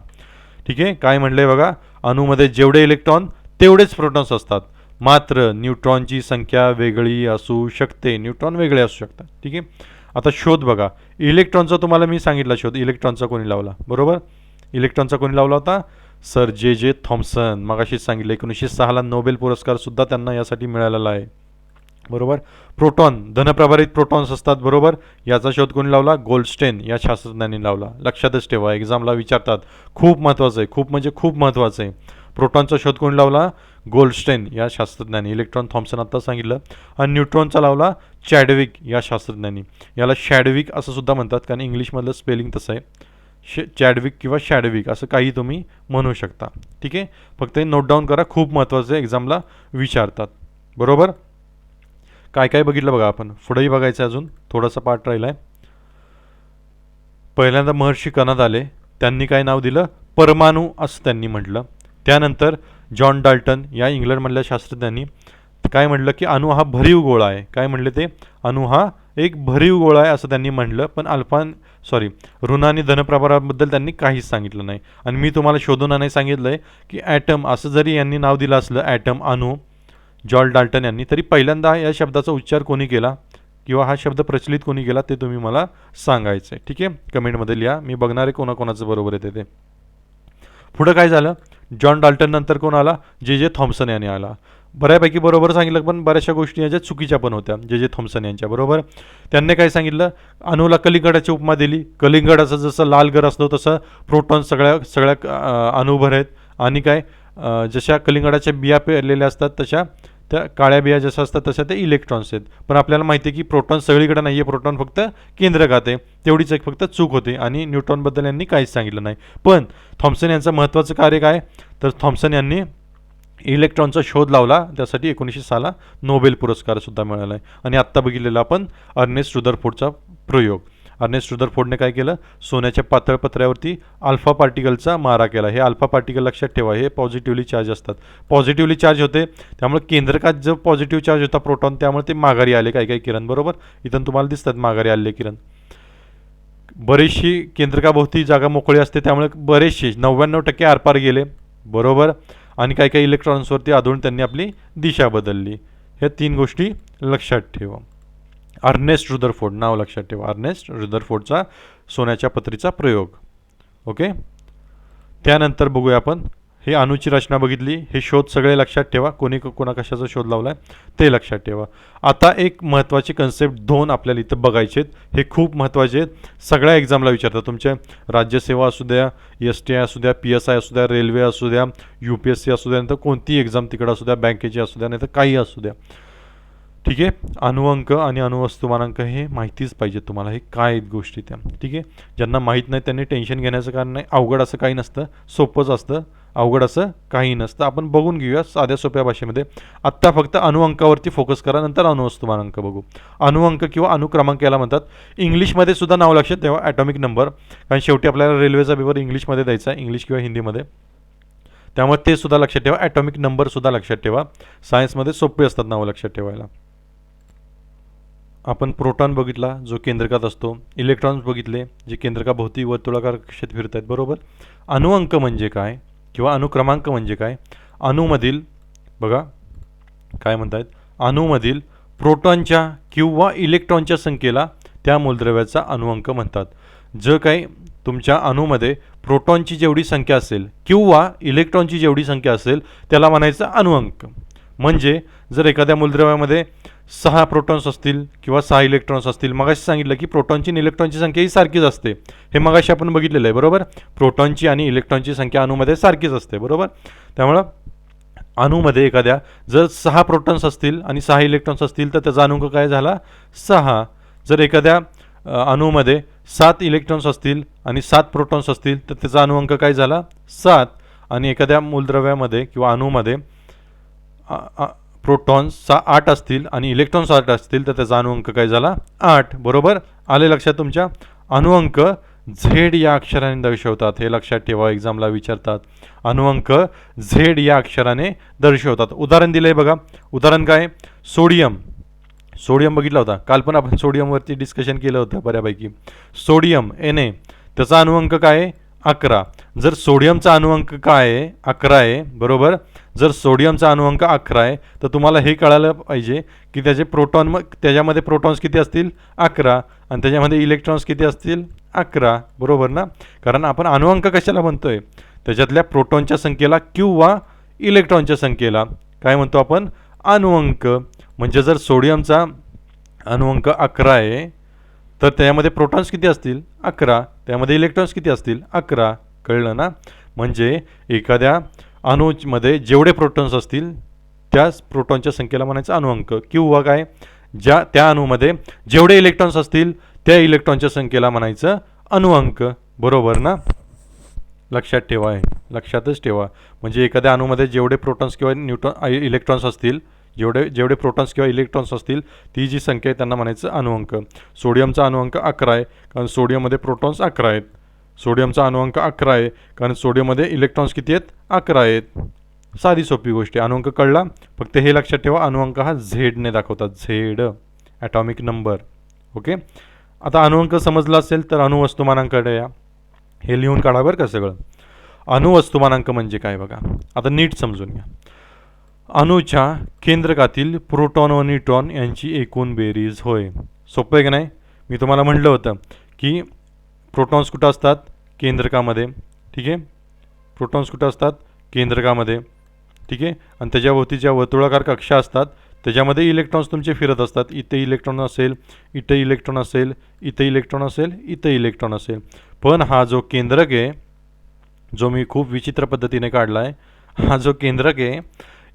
ठीक आहे, काय म्हणलंय बघा, अणूमध्ये जेवढे इलेक्ट्रॉन तेवढेच प्रोटॉन्स असतात. मात्र न्यूट्रॉनची संख्या वेगळी असू शकते, न्यूट्रॉन वेगळे असू शकतात. ठीक आहे, आता शोध बघा. इलेक्ट्रॉनचा तुम्हाला मी सांगितला शोध, इलेक्ट्रॉनचा कोणी लावला? बरोबर, इलेक्ट्रॉनचा कोणी लावला होता? Sir J Thomson. मगाशीच सांगितलं 1906ला नोबेल पुरस्कार सुद्धा त्यांना यासाठी मिळालेला आहे. बरोबर. प्रोटॉन, धनप्रभारित प्रोटॉन्स असतात. बरोबर, याचा शोध कोणी लावला? गोल्डस्टेन या शास्त्रज्ञांनी लावला. लक्षातच ठेवा, एक्झामला विचारतात, खूप महत्त्वाचं आहे, खूप म्हणजे खूप महत्त्वाचं आहे. प्रोटॉनचा शोध कोणी लावला? गोल्डस्टेन या शास्त्रज्ञांनी. इलेक्ट्रॉन थॉम्सन आत्ता सांगितलं. आणि न्यूट्रॉनचा लावला चॅडविक या शास्त्रज्ञांनी. याला शॅडविक असं सुद्धा म्हणतात, कारण इंग्लिशमधलं स्पेलिंग तसं आहे. चॅडविक किंवा शॅडविक असं काही तुम्ही म्हणू शकता. ठीक आहे, फक्त नोट डाऊन करा, खूप महत्त्वाचं आहे, एक्झामला विचारतात. बरोबर, काय काय बघितलं बघा आपण. पुढेही बघायचं अजून थोडासा पार्ट राहिला आहे. पहिल्यांदा महर्षी कणाद आले, त्यांनी काय नाव दिलं? परमाणू असं त्यांनी म्हटलं. त्यानंतर जॉन डाल्टन या इंग्लंडमधल्या शास्त्रज्ञांनी काय म्हटलं की अणू हा भरीव गोळा आहे. काय म्हटले ते? अणू हा एक भरीव गोळा आहे असं त्यांनी म्हटलं. पण ऋण आणि धनप्रभाराबद्दल त्यांनी काहीच सांगितलं नाही. आणि मी तुम्हाला शोधून आणायला सांगितलं आहे की ॲटम असं जरी यांनी नाव दिलं असलं, ॲटम अणू, जॉन डाल्टन यांनी, तरी पहिल्यांदा या शब्दाचा उच्चार कोणी केला किंवा हा शब्द प्रचलित कोणी केला ते तुम्ही मला सांगायचं आहे. ठीक आहे, कमेंटमध्ये लिहा, मी बघणार आहे कोणाकोणाचं बरोबर येते ते. पुढं काय झालं? जॉन डाल्टन नंतर कोण आला? जे थॉम्सन यांनी आला. बऱ्यापैकी बरोबर सांगितलं, पण बऱ्याचशा गोष्टी याच्या चुकीच्या पण होत्या. जे थॉम्सन यांच्या. बरोबर, त्यांनी काय सांगितलं? अणूला कलिंगडाची उपमा दिली. कलिंगडाचं जसं लाल घर असतो तसं प्रोटॉन सगळ्या अणूभर आहेत. आणि काय, जशा कलिंगडाच्या बिया पेरलेल्या असतात तशा त्या काळ्या बिया जशा असतात तशा ते इलेक्ट्रॉन्स आहेत. पण आपल्याला माहिती आहे की प्रोटॉन सगळीकडे नाही आहे, प्रोटॉन फक्त केंद्रकात आहे. तेवढीच एक फक्त चूक होते. आणि न्यूट्रॉनबद्दल यांनी काहीच सांगितलं नाही. पण थॉम्सन यांचं महत्त्वाचं कार्य काय? तर थॉम्सन यांनी इलेक्ट्रॉनचा शोध लावला, त्यासाठी 1906ला नोबेल पुरस्कारसुद्धा मिळाला आहे. आणि आत्ता बघितलेला आपण अर्नेस्ट रुदरफोर्डचा प्रयोग. अर्नेस्ट रुदरफोर्डने काय केलं? सोन्याच्या पातळ पत्र्यावरती अल्फा पार्टिकलचा मारा केला. हे अल्फा पार्टिकल लक्षात ठेवा, हे पॉझिटिव्हली चार्ज असतात. पॉझिटिव्हली चार्ज होते, त्यामुळे केंद्रकात जो पॉझिटिव्ह चार्ज होता प्रोटॉन, त्यामुळे ते माघारी आले काही काही किरण. बरोबर, इथून तुम्हाला दिसतात माघारी आलेले किरण. बरीचशी केंद्रकाभोवती जागा मोकळी असते, त्यामुळे बरेचसे 99% आरपार गेले. बरोबर, आणि काही काही इलेक्ट्रॉन्सवरती आदळून त्यांनी आपली दिशा बदलली. ह्या 3 गोष्टी लक्षात ठेवा. अर्नेस्ट रुदरफोर्ड नाव लक्षात ठेवा, अर्नेस्ट रुदरफोर्डचा सोन्याच्या पत्रीचा प्रयोग. ओके, त्यानंतर बघूया आपण. हे अणूची रचना बघितली, हे शोध सगळे लक्षात ठेवा, कोणी कोणा कशाचा शोध लावला आहे ते लक्षात ठेवा. आता एक महत्त्वाची कन्सेप्ट 2 आपल्याला इथं बघायचे आहेत. हे खूप महत्त्वाचे आहेत, सगळ्या एक्झामला विचारतात. तुमच्या राज्यसेवा असू द्या, STI असू द्या, PSI असू द्या, रेल्वे असू द्या, UPSC असू द्या, नंतर कोणती एक्झाम तिकडं असू द्या, बँकेची असू द्या, नाही तर काही असू द्या. ठीक आहे, अणुअंक आणि अणुवस्तुमानांक हे माहितीच पाहिजे तुम्हाला. हे काय आहेत गोष्टी त्या. ठीक आहे, ज्यांना माहीत नाही त्यांनी टेन्शन घेण्याचं कारण नाही. अवघड असं काही नसतं, सोपंच असतं, अवघड असं काही नसतं. आपण बघून घेऊया साध्या सोप्या भाषेमध्ये. आत्ता फक्त अणुअंकावरती फोकस करा, नंतर अणुवस्तुमानांक बघू. अणुअंक किंवा अणुक्रमांक याला म्हणतात. इंग्लिशमध्ये सुद्धा नाव लक्षात ठेवा, ॲटॉमिक नंबर, कारण शेवटी आपल्याला रेल्वेचा पेपर इंग्लिशमध्ये द्यायचा आहे, इंग्लिश किंवा हिंदीमध्ये, त्यामुळे ते सुद्धा लक्षात ठेवा. ॲटॉमिक नंबरसुद्धा लक्षात ठेवा. सायन्समध्ये सोपे असतात नावं लक्षात ठेवायला. आपण प्रोटॉन बघितला, जो केंद्रकात असतो. इलेक्ट्रॉन्स बघितले, जे केंद्रकाभोवती वर्तुळाकार कक्षेत फिरत आहेत. बरोबर, अणुअंक म्हणजे काय किंवा अणुक्रमांक म्हणजे काय? अणूमधील बघा काय म्हणतायत, अणूमधील प्रोटॉनच्या किंवा इलेक्ट्रॉनच्या संख्येला त्या मूलद्रव्याचा अणुअंक म्हणतात. जर काही तुमच्या अणूमध्ये प्रोटॉनची जेवढी संख्या असेल किंवा इलेक्ट्रॉनची जेवढी संख्या असेल त्याला म्हणायचं अणुअंक. म्हणजे जर एखाद्या मूलद्रव्यामध्ये 6 प्रोटॉन्स असतील किंवा 6 इलेक्ट्रॉन्स असतील, मगाशी सांगितलं की प्रोटॉनची आणि इलेक्ट्रॉनची संख्या ही सारखीच असते. हे मगाशी आपण बघितलेलं आहे. बरोबर, प्रोटॉनची आणि इलेक्ट्रॉनची संख्या अणूमध्ये सारखीच असते. बरोबर, त्यामुळं अणूमध्ये एखाद्या जर 6 प्रोटॉन्स असतील आणि 6 इलेक्ट्रॉन्स असतील तर त्याचा अणुअंक काय झाला? 6. जर एखाद्या अणूमध्ये 7 इलेक्ट्रॉन्स असतील आणि 7 प्रोटॉन्स असतील तर त्याचा अणुअंक काय झाला? 7. आणि एखाद्या मूलद्रव्यामध्ये किंवा अणूमध्ये प्रोटॉन्स 8 असतील आणि इलेक्ट्रॉन्स 8 असतील तर त्याचा अणुअंक काय झाला 8. बरोबर आले लक्षात तुमच्या. अणुअंक झेड या अक्षराने दर्शवतात, हे लक्षात ठेवा, एक्झामला विचारतात. अणुअंक झेड या अक्षराने दर्शवतात. उदाहरण दिलंय बघा. उदाहरण काय? सोडियम. सोडियम बघितला होता काल पण आपण, सोडियमवरती डिस्कशन केलं होतं बऱ्यापैकी. सोडियम Na त्याचा अणुअंक काय आहे 11. जर सोडियमचा अणुअंक काय आहे 11 आहे, बरोबर. जर सोडियमचा अणुअंक 11 आहे तर तुम्हाला हे कळायला पाहिजे की त्याचे प्रोटॉन, मग त्याच्यामध्ये प्रोटॉन्स किती असतील 11 आणि त्याच्यामध्ये इलेक्ट्रॉन्स किती असतील 11. बरोबर ना. कारण आपण अणुअंक कशाला म्हणतोय? त्याच्यातल्या प्रोटॉनच्या संख्येला किंवा इलेक्ट्रॉनच्या संख्येला काय म्हणतो आपण? अणुअंक. म्हणजे जर सोडियमचा अणुअंक 11 आहे तर त्यामध्ये प्रोटॉन्स किती असतील 11, त्यामध्ये इलेक्ट्रॉन्स किती असतील 11. कळलं ना. म्हणजे एखाद्या अणूमध्ये जेवढे प्रोटॉन्स असतील त्याच प्रोटॉनच्या संख्येला म्हणायचं अणुअंक, किंवा काय त्या अणूमध्ये जेवढे इलेक्ट्रॉन्स असतील त्या इलेक्ट्रॉनच्या संख्येला म्हणायचं अणुअंक. बरोबर ना. लक्षात ठेवा, आहे लक्षातच ठेवा. म्हणजे एखाद्या अणूमध्ये जेवढे प्रोटॉन्स किंवा इलेक्ट्रॉन्स असतील, जेवढे प्रोटॉन्स किंवा इलेक्ट्रॉन्स असतील ती जी संख्या आहे त्यांना म्हणायचं अणुअंक. सोडियमचा अणुअंक 11 आहे कारण सोडियममध्ये प्रोटॉन्स 11 आहेत. सोडियमचा अणुअंक 11 आहे कारण सोडियममध्ये इलेक्ट्रॉन्स किती आहेत 11 आहेत. साधी सोपी गोष्ट आहे. अणुअंक कळला. फक्त हे लक्षात ठेवा, अणुअंक हा झेडने दाखवतात, झेड ॲटॉमिक नंबर. ओके. आता अणुअंक समजला असेल तर अणुवस्तुमानांकडे या. हे लिहून काढा बरं का सगळं. अणुवस्तुमानांक म्हणजे काय बघा, आता नीट समजून घ्या. अणूच्या केंद्रकातील प्रोटॉन व न्यूट्रॉन यांची एकूण बेरीज होय. सोपं आहे की नाही. मी तुम्हाला म्हटलं होतं की प्रोटॉन्स कुठं असतात केंद्रकामध्ये, ठीक आहे. प्रोटॉन्स कुठं असतात केंद्रकामध्ये, ठीक आहे. आणि त्याच्याभोवती ज्या वर्तुळाकार कक्षा असतात त्याच्यामध्ये इलेक्ट्रॉन्स तुमचे फिरत असतात. इथे इलेक्ट्रॉन असेल, इथे इलेक्ट्रॉन असेल, इथे इलेक्ट्रॉन असेल, इथे इलेक्ट्रॉन असेल. पण हा जो केंद्रक आहे, जो मी खूप विचित्र पद्धतीने काढला आहे, हा जो केंद्रक आहे,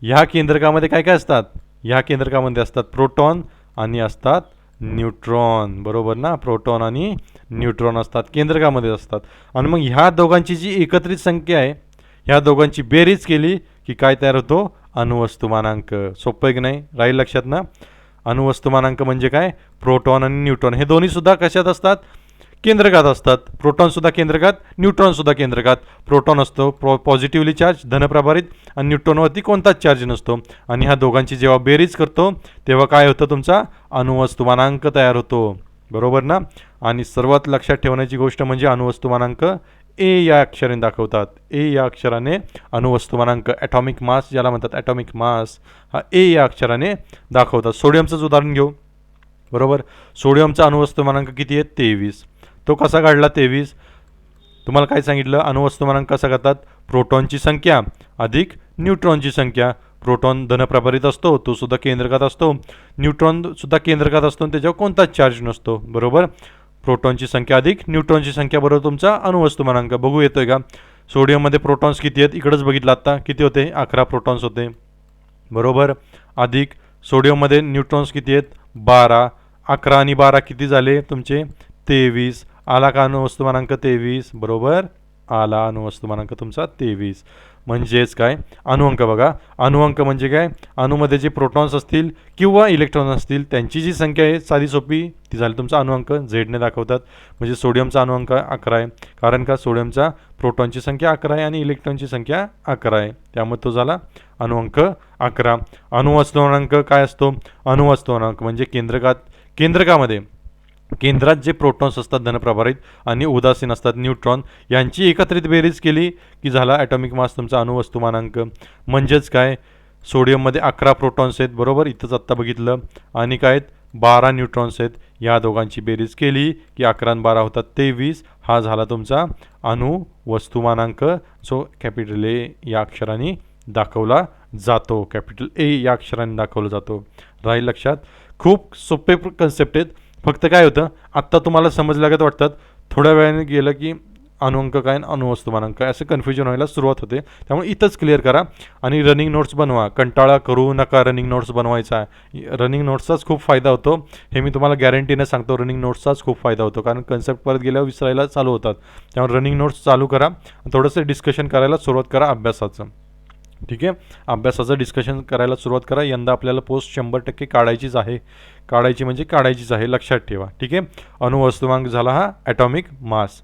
ह्या केंद्रकामध्ये काय काय असतात? ह्या केंद्रकामध्ये असतात प्रोटॉन आणि असतात न्यूट्रॉन. बरोबर ना. प्रोटॉन आणि न्यूट्रॉन असतात केंद्रकामध्ये असतात. आणि मग ह्या दोघांची जी एकत्रित संख्या आहे, ह्या दोघांची बेरीज केली की काय तयार होतो? अणुवस्तुमानांक. सोपं आहे की नाही. राहील लक्षात ना. अणुवस्तुमानांक म्हणजे काय? प्रोटॉन आणि न्यूट्रॉन हे दोन्ही सुद्धा कशात असतात? केंद्रकात असतात. प्रोटॉनसुद्धा केंद्रकात, न्यूट्रॉनसुद्धा केंद्रकात. प्रोटॉन असतो पॉझिटिव्हली चार्ज, धनप्रभारित, आणि न्यूट्रॉनवरती कोणताच चार्ज नसतो. आणि ह्या दोघांची जेव्हा बेरीज करतो तेव्हा काय होतं? तुमचा अणुवस्तुमानांक तयार होतो. बरोबर ना. आणि सर्वात लक्षात ठेवण्याची गोष्ट म्हणजे अणुवस्तुमानांक ए या अक्षराने दाखवतात. ए या अक्षराने अणुवस्तुमानांक, ॲटॉमिक मास ज्याला म्हणतात, ॲटॉमिक मास हा ए या अक्षराने दाखवतात. सोडियमचंच उदाहरण घेऊ. बरोबर. सोडियमचा अणुवस्तुमानांक किती आहे? 23. तो कसा काढला 23? तुम्हाला काय सांगितलं? अणुवस्तुमानांक कसा करतात? प्रोटॉनची संख्या अधिक न्यूट्रॉनची संख्या. प्रोटॉन धनप्रभारित असतो, तो सुद्धा केंद्रकात असतो. न्यूट्रॉन सुद्धा केंद्रकात असतो आणि त्याच्यावर कोणताच चार्ज नसतो. बरोबर. प्रोटॉनची संख्या अधिक न्यूट्रॉनची संख्या बरोबर तुमचा अणुवस्तुमानांक. बघू येतोय का? सोडियममध्ये प्रोटॉन्स किती आहेत? इकडंच बघितलं आत्ता. किती होते? 11 प्रोटॉन्स होते. बरोबर. अधिक सोडियममध्ये न्यूट्रॉन्स किती आहेत? 12. 11 आणि 12 किती झाले तुमचे? 23. आला का अणुवस्तुमानांक 23? बरोबर. आला अणुवस्तुमानांक तुमचा 23. म्हणजेच काय? अणुअंक बघा. अणुअंक म्हणजे काय? अणूमध्ये जे प्रोटॉन्स असतील किंवा इलेक्ट्रॉन असतील त्यांची जी संख्या आहे साधी सोपी ती झाली तुमचा अणुअंक. झेडने दाखवतात. म्हणजे सोडियमचा अणुअंक 11 आहे. कारण का? सोडियमचा प्रोटॉनची संख्या 11 आहे आणि इलेक्ट्रॉनची संख्या 11 आहे. त्यामुळे तो झाला अणुअंक 11. अणुवस्तुमानांक काय असतो? अणुवस्तुमानांक म्हणजे केंद्रकामध्ये केंद्रात जे प्रोटॉन्स असतात धनप्रभारित आणि उदासीन असतात न्यूट्रॉन, यांची एकत्रित बेरीज केली की झाला ॲटॉमिक मास तुमचा अणुवस्तुमानांक. म्हणजेच काय? सोडियममध्ये 11 प्रोटॉन्स आहेत. बरोबर. इथंच आत्ता बघितलं. आणि काय आहेत? 12 न्यूट्रॉन्स आहेत. या दोघांची बेरीज केली की 11 आणि 12 होतात 23. हा झाला तुमचा अणुवस्तुमानांक, जो कॅपिटल ए या अक्षराने दाखवला जातो. कॅपिटल ए या अक्षराने दाखवला जातो. राहील लक्षात. खूप सोपे कन्सेप्ट आहेत. फक्त काय होतं, आत्ता तुम्हाला समजल्यागत वाटतात, थोड्या वेळाने गेलं की अणुअंक काय आणि अणुवस्तुमानांक काय असं कन्फ्युजन व्हायला सुरुवात होते. त्यामुळे इथंच क्लिअर करा आणि रनिंग नोट्स बनवा. कंटाळा करू नका रनिंग नोट्स बनवायचा. रनिंग नोट्सचाच खूप फायदा होतो. हे मी तुम्हाला गॅरंटीने सांगतो. रनिंग नोट्सचाच खूप फायदा होतो. कारण कन्सेप्ट परत गेल्यावर विसरायला चालू होतात. त्यामुळे रनिंग नोट्स चालू करा. थोडंसं डिस्कशन करायला सुरुवात करा अभ्यासाचं. ठीक आहे, अभ्यासाचं डिस्कशन करायला सुरुवात करा. यंदा आपल्याला पोस्ट 100% काढायचीच आहे. काढायची म्हणजे काढायचीच आहे, लक्षात ठेवा. ठीक आहे, अणुवस्तुमांक झाला हा ॲटॉमिक मास.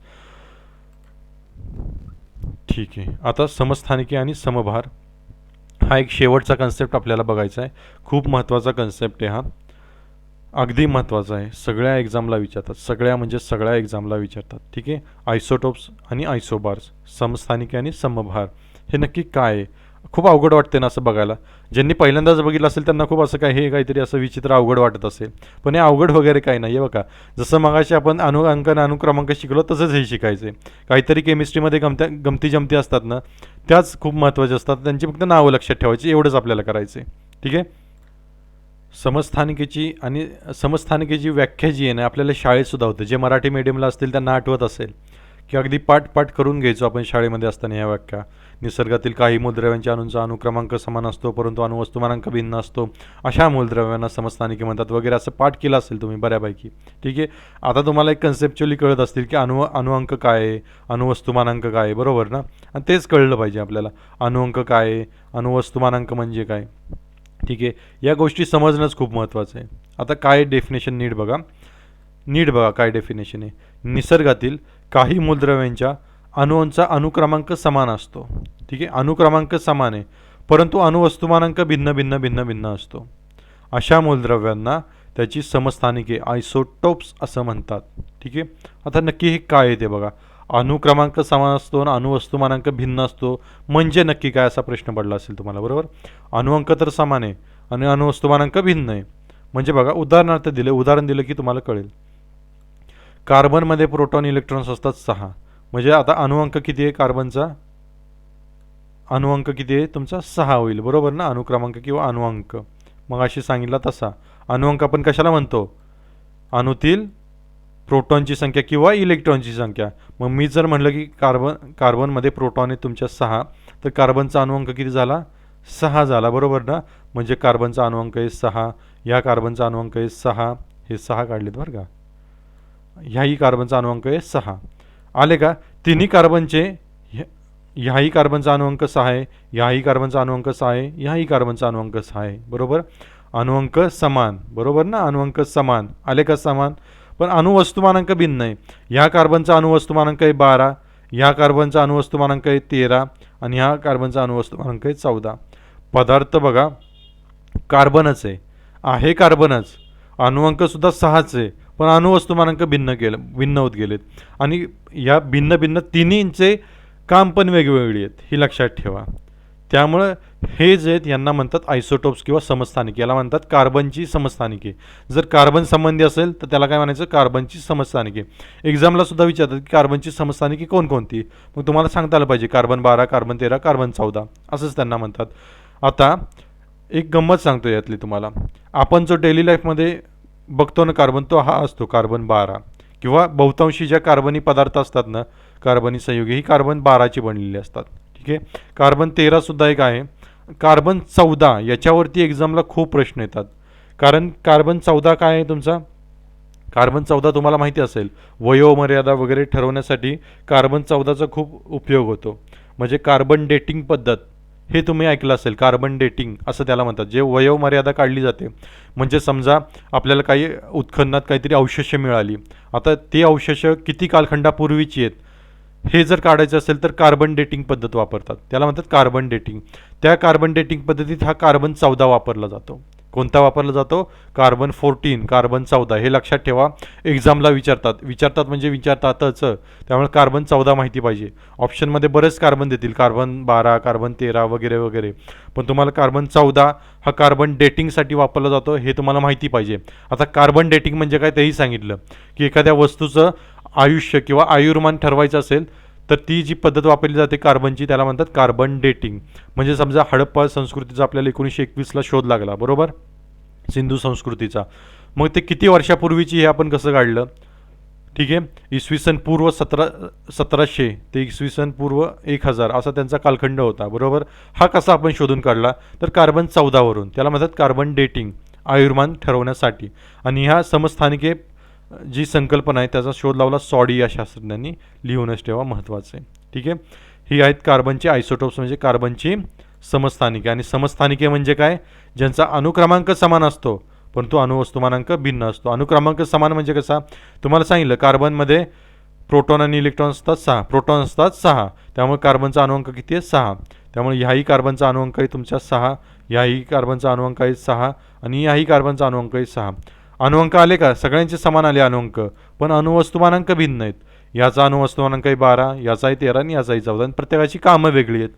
ठीक आहे, आता समस्थानिके आणि समभार हा एक शेवटचा कन्सेप्ट आपल्याला बघायचा आहे. खूप महत्त्वाचा कन्सेप्ट आहे हा, अगदी महत्त्वाचा आहे. सगळ्या एक्झामला विचारतात, सगळ्या म्हणजे सगळ्या एक्झामला विचारतात. ठीक आहे, आयसोटोप्स आणि आयसोबार्स, समस्थानिके आणि समभार हे नक्की काय आहे? खूप अवघड वाटते ना असं बघायला. ज्यांनी पहिल्यांदाच बघितलं असेल त्यांना खूप असं काय हे काहीतरी असं विचित्र अवघड वाटत असेल, पण हे अवघड वगैरे काही नाही आहे बघा. जसं मगाशी आपण अंकन अनुक्रमांक शिकलो तसंच हे शिकायचे. काहीतरी केमिस्ट्रीमध्ये गमती जमती असतात ना, त्याच खूप महत्त्वाच्या असतात. त्यांची फक्त नावं लक्षात ठेवायची, एवढंच आपल्याला करायचं आहे. ठीक आहे, समस्थानिकेची व्याख्या जी आहे ना आपल्याला शाळेतसुद्धा होते. जे मराठी मीडियमला असतील त्यांना आठवत असेल की अगदी पाठ करून घ्यायचो आपण शाळेमध्ये असताना या व्याख्या. निसर्गातील काही मूलद्रव्यांच्या अणूंचा अनुक्रमांक समान असतो परंतु अणुवस्तुमानांक भिन्न असतो, अशा मूलद्रव्यांना समस्थानिके म्हणतात वगैरे, असं पाठ केलं असेल तुम्ही बऱ्यापैकी. ठीक आहे, आता तुम्हाला एक कन्सेप्च्युअली कळत असतील की अणुअंक काय आहे, अणुवस्तुमानांक काय आहे, बरोबर ना. आणि तेच कळलं पाहिजे आपल्याला, अणुअंक काय आहे, अणुवस्तुमानांक म्हणजे काय. ठीक आहे, या गोष्टी समजणंच खूप महत्त्वाचं आहे. आता काय डेफिनेशन नीट बघा काय डेफिनेशन आहे. निसर्गातील काही मूलद्रव्यांच्या अणूंचा अनुक्रमांक समान असतो. ठीक आहे, अनुक्रमांक समान आहे परंतु अणुवस्तुमानांक भिन्न भिन्न भिन्न भिन्न असतो, अशा मूलद्रव्यांना त्याची समस्थानिके आयसोटोप्स असं म्हणतात. ठीक आहे, आता नक्की हे काय आहे ते बघा. अणुक्रमांक समान असतो आणि अणुवस्तुमानांक भिन्न असतो म्हणजे नक्की काय, असा प्रश्न पडला असेल तुम्हाला, बरोबर. अणुअंक तर समान आहे आणि अणुवस्तुमानांक भिन्न आहे. म्हणजे बघा, उदाहरण दिलं की तुम्हाला कळेल. कार्बनमध्ये प्रोटॉन इलेक्ट्रॉन्स असतात 6. म्हणजे आता अणुअंक किती आहे कार्बनचा, अणुअंक किती आहे तुमचा 6 होईल, बरोबर ना. अणुक्रमांक किंवा अणुअंक मग अशी सांगितला तसा. अणुअंक आपण कशाला म्हणतो, अणुतील प्रोटॉनची संख्या किंवा इलेक्ट्रॉनची संख्या. मग मी जर म्हटलं की कार्बनमध्ये प्रोटॉन आहे तुमच्या 6, तर कार्बनचा अणुअंक किती झाला, 6 झाला, बरोबर ना. म्हणजे कार्बनचा अणुअंक आहे 6, या कार्बनचा अणुअंक आहे 6, हे 6 काढलेत बरं का. ह्याही कार्बनचा अणुअंक आहे 6, आले का. तिन्ही कार्बनचे, ह्याही कार्बनचा अणुअंक 6 आहे, ह्याही कार्बनचा अणुअंक 6 आहे, ह्याही कार्बनचा अणुअंक 6 आहे, बरोबर. अणुअंक समान, बरोबर ना, अणुअंक समान, आले का समान. पण अणुवस्तुमानांक भिन्न आहे. ह्या कार्बनचा अणुवस्तुमानांक आहे 12, ह्या कार्बनचा अणुवस्तुमानांक आहे 13 आणि ह्या कार्बनचा अणुवस्तुमानांक आहे 14. पदार्थ बघा कार्बनच आहे कार्बनच, अणुअंकसुद्धा 6च आहे, पण अणुवस्तुमानांक भिन्न होत गेलेत. आणि या भिन्न भिन्न तिन्हींचे काम पण वेगवेगळी आहेत, ही लक्षात ठेवा. त्यामुळं हे जे आहेत यांना म्हणतात आयसोटोप्स किंवा समस्थानिके. याला म्हणतात कार्बनची समस्थानिके. जर कार्बन संबंधी असेल तर त्याला काय म्हणायचं, कार्बनची समस्थानिके. एक्झामला सुद्धा विचारतात की कार्बनची समस्थानिके कोणकोणती, मग तुम्हाला सांगता आलं पाहिजे कार्बन 12, कार्बन 13, कार्बन 14, असंच त्यांना म्हणतात. आता एक गंमत सांगतो यातली तुम्हाला. आपण जो डेली लाईफमध्ये बघतो ना कार्बन, तो हा असतो कार्बन 12, किंवा बहुतांशी ज्या कार्बनी पदार्थ असतात ना, कार्बनी संयुगे, ही कार्बन 12ची बनलेली असतात. ठीक आहे, कार्बन 13 सुद्धा एक आहे. कार्बन 14 याच्यावरती एक्झामला खूप प्रश्न येतात. कारण कार्बन 14 काय आहे तुमचा, कार्बन 14 तुम्हाला माहिती असेल, वयोमर्यादा वगैरे ठरवण्यासाठी कार्बन 14चा खूप उपयोग होतो. म्हणजे कार्बन डेटिंग पद्धत, हे तुम्ही ऐकलं असेल, कार्बन डेटिंग असं त्याला म्हणतात. जे वयोमर्यादा काढली जाते, म्हणजे समजा आपल्याला काही उत्खननात काहीतरी अवशेष मिळाली, आता ते अवशेष किती कालखंडापूर्वीची आहेत हे जर काढायचं असेल तर कार्बन डेटिंग पद्धत वापरतात, त्याला म्हणतात कार्बन डेटिंग. त्या कार्बन डेटिंग पद्धतीत हा कार्बन 14 वापरला जातो. कोणता वापरला जातो, कार्बन 14, कार्बन 14, हे लक्षात ठेवा. एक्झामला विचारतात म्हणजे विचारतातच, त्यामुळे कार्बन 14 माहिती पाहिजे. ऑप्शनमध्ये बरेच कार्बन देतील, कार्बन 12, कार्बन 13 वगैरे वगैरे, पण तुम्हाला कार्बन 14 हा कार्बन डेटिंगसाठी वापरला जातो हे तुम्हाला माहिती पाहिजे. आता कार्बन डेटिंग म्हणजे काय तेही सांगितलं, की एखाद्या वस्तूचं आयुष्य किंवा आयुर्मान ठरवायचं असेल तर ती जी पद्धत वापरली जाते कार्बनची, त्याला म्हणतात कार्बन डेटिंग. म्हणजे समजा हडप्पा संस्कृतीचा आपल्याला 1921ला शोध लागला, बरोबर, सिंधू संस्कृतीचा. मग ते किती वर्षापूर्वीची हे आपण कसं काढलं. ठीक आहे, इसवी सन पूर्व 1700 ते इसवी सन पूर्व 1000 असा त्यांचा कालखंड होता, बरोबर. हा कसा आपण शोधून काढला, तर कार्बन 14 वरून, त्याला म्हणतात कार्बन डेटिंग, आयुर्मान ठरवण्यासाठी. आणि ह्या समस्थानिके जी संकल्पना आहे त्याचा शोध लावला सॉडी या शास्त्रज्ञांनी, लिहूनच ठेवा, महत्त्वाचं आहे. ठीक आहे, ही आहेत कार्बनचे आयसोटोप्स म्हणजे कार्बनची समस्थानिके. आणि समस्थानिके म्हणजे काय? ज्यांचा अणुक्रमांक समान असतो परंतु अणुवस्तुमानांक भिन्न असतो. अणुक्रमांक समान म्हणजे कसा? तुम्हाला सांगितलं कार्बनमध्ये प्रोटॉन आणि इलेक्ट्रॉन असतात 6, प्रोटॉन असतात 6, त्यामुळे कार्बनचा अणुअंक किती आहे? 6. त्यामुळे ह्याही कार्बनचा अणुअंक आहे तुमच्या 6, ह्याही कार्बनचा अणुअंक आहे 6 आणि ह्याही कार्बनचा अणुअंक आहे 6. अणुअंक आले का? सगळ्यांचे समान आले अणुअंक, पण अणुवस्तुमानांक भिन्न आहेत. याचा अणुवस्तुमानांक आहे 12, याचाही 13 आणि याचाही 14 आणि प्रत्येकाची कामं वेगळी आहेत.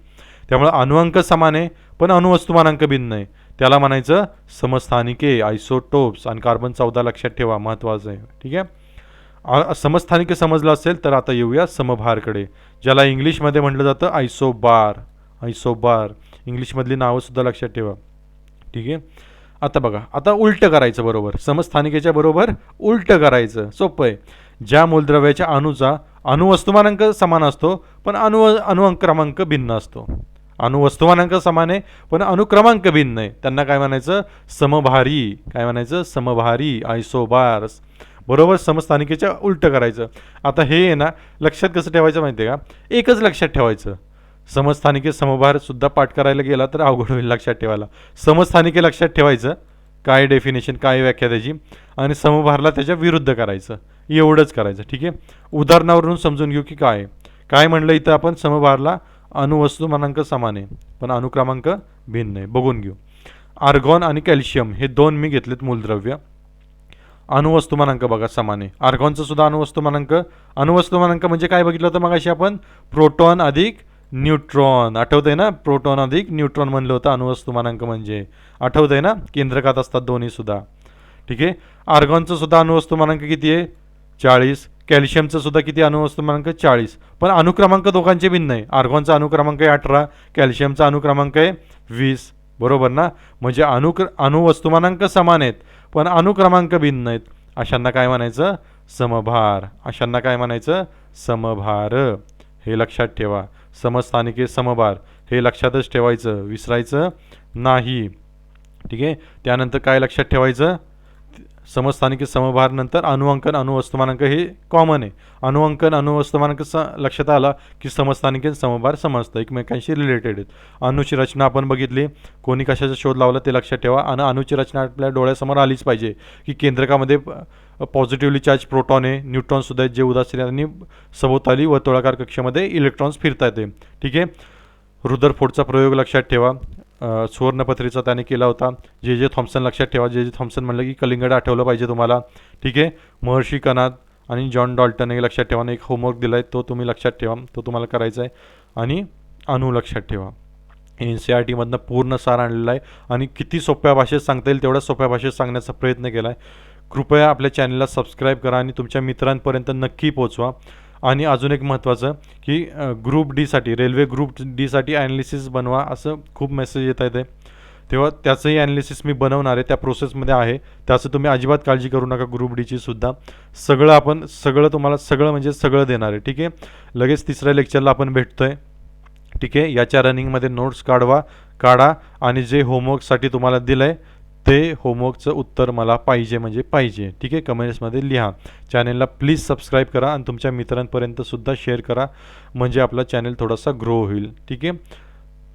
त्यामुळे अणुअंक समान आहे पण अणुवस्तुमानांक भिन्न आहे. त्याला म्हणायचं समस्थानिके, आयसोटोप्स. आणि कार्बन 14 लक्षात ठेवा, महत्त्वाचं आहे. ठीक आहे. समस्थानिके समजलं असेल तर आता येऊया समभारकडे, ज्याला इंग्लिशमध्ये म्हटलं जातं आयसोबार. आयसोबार इंग्लिशमधली नावंसुद्धा लक्षात ठेवा. ठीक आहे. आता बघा, आता उलटं करायचं. बरोबर, समस्थानिकेच्या बरोबर उलटं करायचं. सोपं आहे. ज्या मूलद्रव्याच्या अणूचा अणुवस्तुमानांक समान असतो पण अणुक्रमांक भिन्न असतो. अणुवस्तुमानांक समान आहे पण अणुक्रमांक भिन्न आहे, त्यांना काय म्हणायचं? समभारी. काय म्हणायचं? समभारी, आयसोबार्स. बरोबर, समस्थानिकेच्या उलटं करायचं. आता हे आहे ना, लक्षात कसं ठेवायचं माहिती आहे का? एकच लक्षात ठेवायचं. समस्थानिके समभार सुद्धा पाठ करायला गेला तर अवघड होईल लक्षात ठेवायला. समस्थानिके लक्षात ठेवायचं, काय डेफिनेशन, काय व्याख्या त्याची, आणि समभारला त्याच्या विरुद्ध करायचं. एवढंच करायचं. ठीक आहे. उदाहरणावरून समजून घेऊ की काय काय म्हणलं इथं आपण. समभारला अणुवस्तुमानांक समान आहे पण अणुक्रमांक भिन्न आहे. बघून घेऊ. आर्गॉन आणि कॅल्शियम हे दोन मी घेतलेत मूलद्रव्य. अणुवस्तुमानांक बघा समान आहे. आर्गॉनचं सुद्धा अणुवस्तुमानांक म्हणजे काय बघितलं होतं मगाशी आपण? प्रोटॉन अधिक न्यूट्रॉन. आठवतंय ना? प्रोटॉन अधिक न्यूट्रॉन म्हणलं होतं अणुवस्तुमानांक म्हणजे. आठवतंय ना? केंद्रकात असतात दोन्ही सुद्धा. ठीक आहे. आर्गॉनचं सुद्धा अणुवस्तुमानांक किती आहे? 40. कॅल्शियमचं सुद्धा किती अणुवस्तुमानांक? 40. पण अणुक्रमांक दोघांचे भिन्न आहे. आर्गॉनचा अणुक्रमांक आहे 18, कॅल्शियमचा अणुक्रमांक आहे 20. बरोबर ना? म्हणजे अणुवस्तुमानांक समान आहेत पण अणुक्रमांक भिन्न आहेत. अशांना काय म्हणायचं? समभार. अशांना काय म्हणायचं? समभार. हे लक्षात ठेवा. समस्थानिके समभार हे लक्षातच ठेवायचं, विसरायचं नाही. ठीक आहे. त्यानंतर काय लक्षात ठेवायचं? समस्थानिके समभार नंतर अणुअंकन अणुवस्तुमानांक हे कॉमन आहे. अणुअंकन अणुवस्तुमानांक लक्षात आला की समस्थानिके समभार समजतं, एकमेकांशी रिलेटेड आहेत. अणूची रचना आपण बघितली, कोणी कशाचा शोध लावला ते लक्षात ठेवा. आणि अणूची रचना आपल्या डोळ्यासमोर आलीच पाहिजे की केंद्रकामध्ये पॉझिटिव्हली चार्ज प्रोटॉन आहे, न्यूट्रॉनसुद्धा आहेत जे उदासीन, आणि सभोवताली वर्तुळाकार कक्षामध्ये इलेक्ट्रॉन्स फिरता येते. ठीक आहे. रुदरफोर्डचा प्रयोग लक्षात ठेवा. सुवर्णपत्रीचा त्याने केला होता. जे जे थॉम्सन लक्षात ठेवा. जे जे थॉम्सन म्हणलं की कलिंगड आठवलं पाहिजे तुम्हाला. ठीक आहे. महर्षी कनाद आणि जॉन डॉल्टन हे लक्षात ठेवा. एक होमवर्क दिला आहे तो तुम्ही लक्षात ठेवा, तो तुम्हाला करायचा आहे. आणि अणू लक्षात ठेवा. NCERTमधनं पूर्ण सार आणलेला आहे आणि किती सोप्या भाषेत सांगता येईल तेवढ्या सोप्या भाषेत सांगण्याचा प्रयत्न केला आहे. कृपया आपल्या चॅनलला सबस्क्राईब करा आणि तुमच्या मित्रांपर्यंत नक्की पोचवा. आणि अजून एक महत्त्वाचं की ग्रुप डीसाठी, रेल्वे ग्रुप डीसाठी ॲनालिसिस बनवा असं खूप मेसेज येत आहे. तेव्हा त्याचंही ॲनालिसिस मी बनवणार आहे, त्या प्रोसेसमध्ये आहे. त्याचं तुम्ही अजिबात काळजी करू नका. ग्रुप डीची सुद्धा सगळं तुम्हाला सगळं देणार आहे. ठीक आहे. लगेच तिसऱ्या लेक्चरला आपण भेटतोय. ठीक आहे. याच्या रनिंगमध्ये नोट्स काढा आणि जे होमवर्कसाठी तुम्हाला दिलं आहे ते होमवर्कचं उत्तर मला पाहिजे. ठीक आहे. कमेंट्समध्ये लिहा. चॅनलला प्लीज सबस्क्राईब करा आणि तुमच्या मित्रांपर्यंत सुद्धा शेअर करा, म्हणजे आपला चॅनल थोडासा ग्रो होईल. ठीक आहे.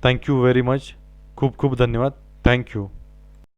Thank you very much. खूप खूप धन्यवाद. थँक्यू.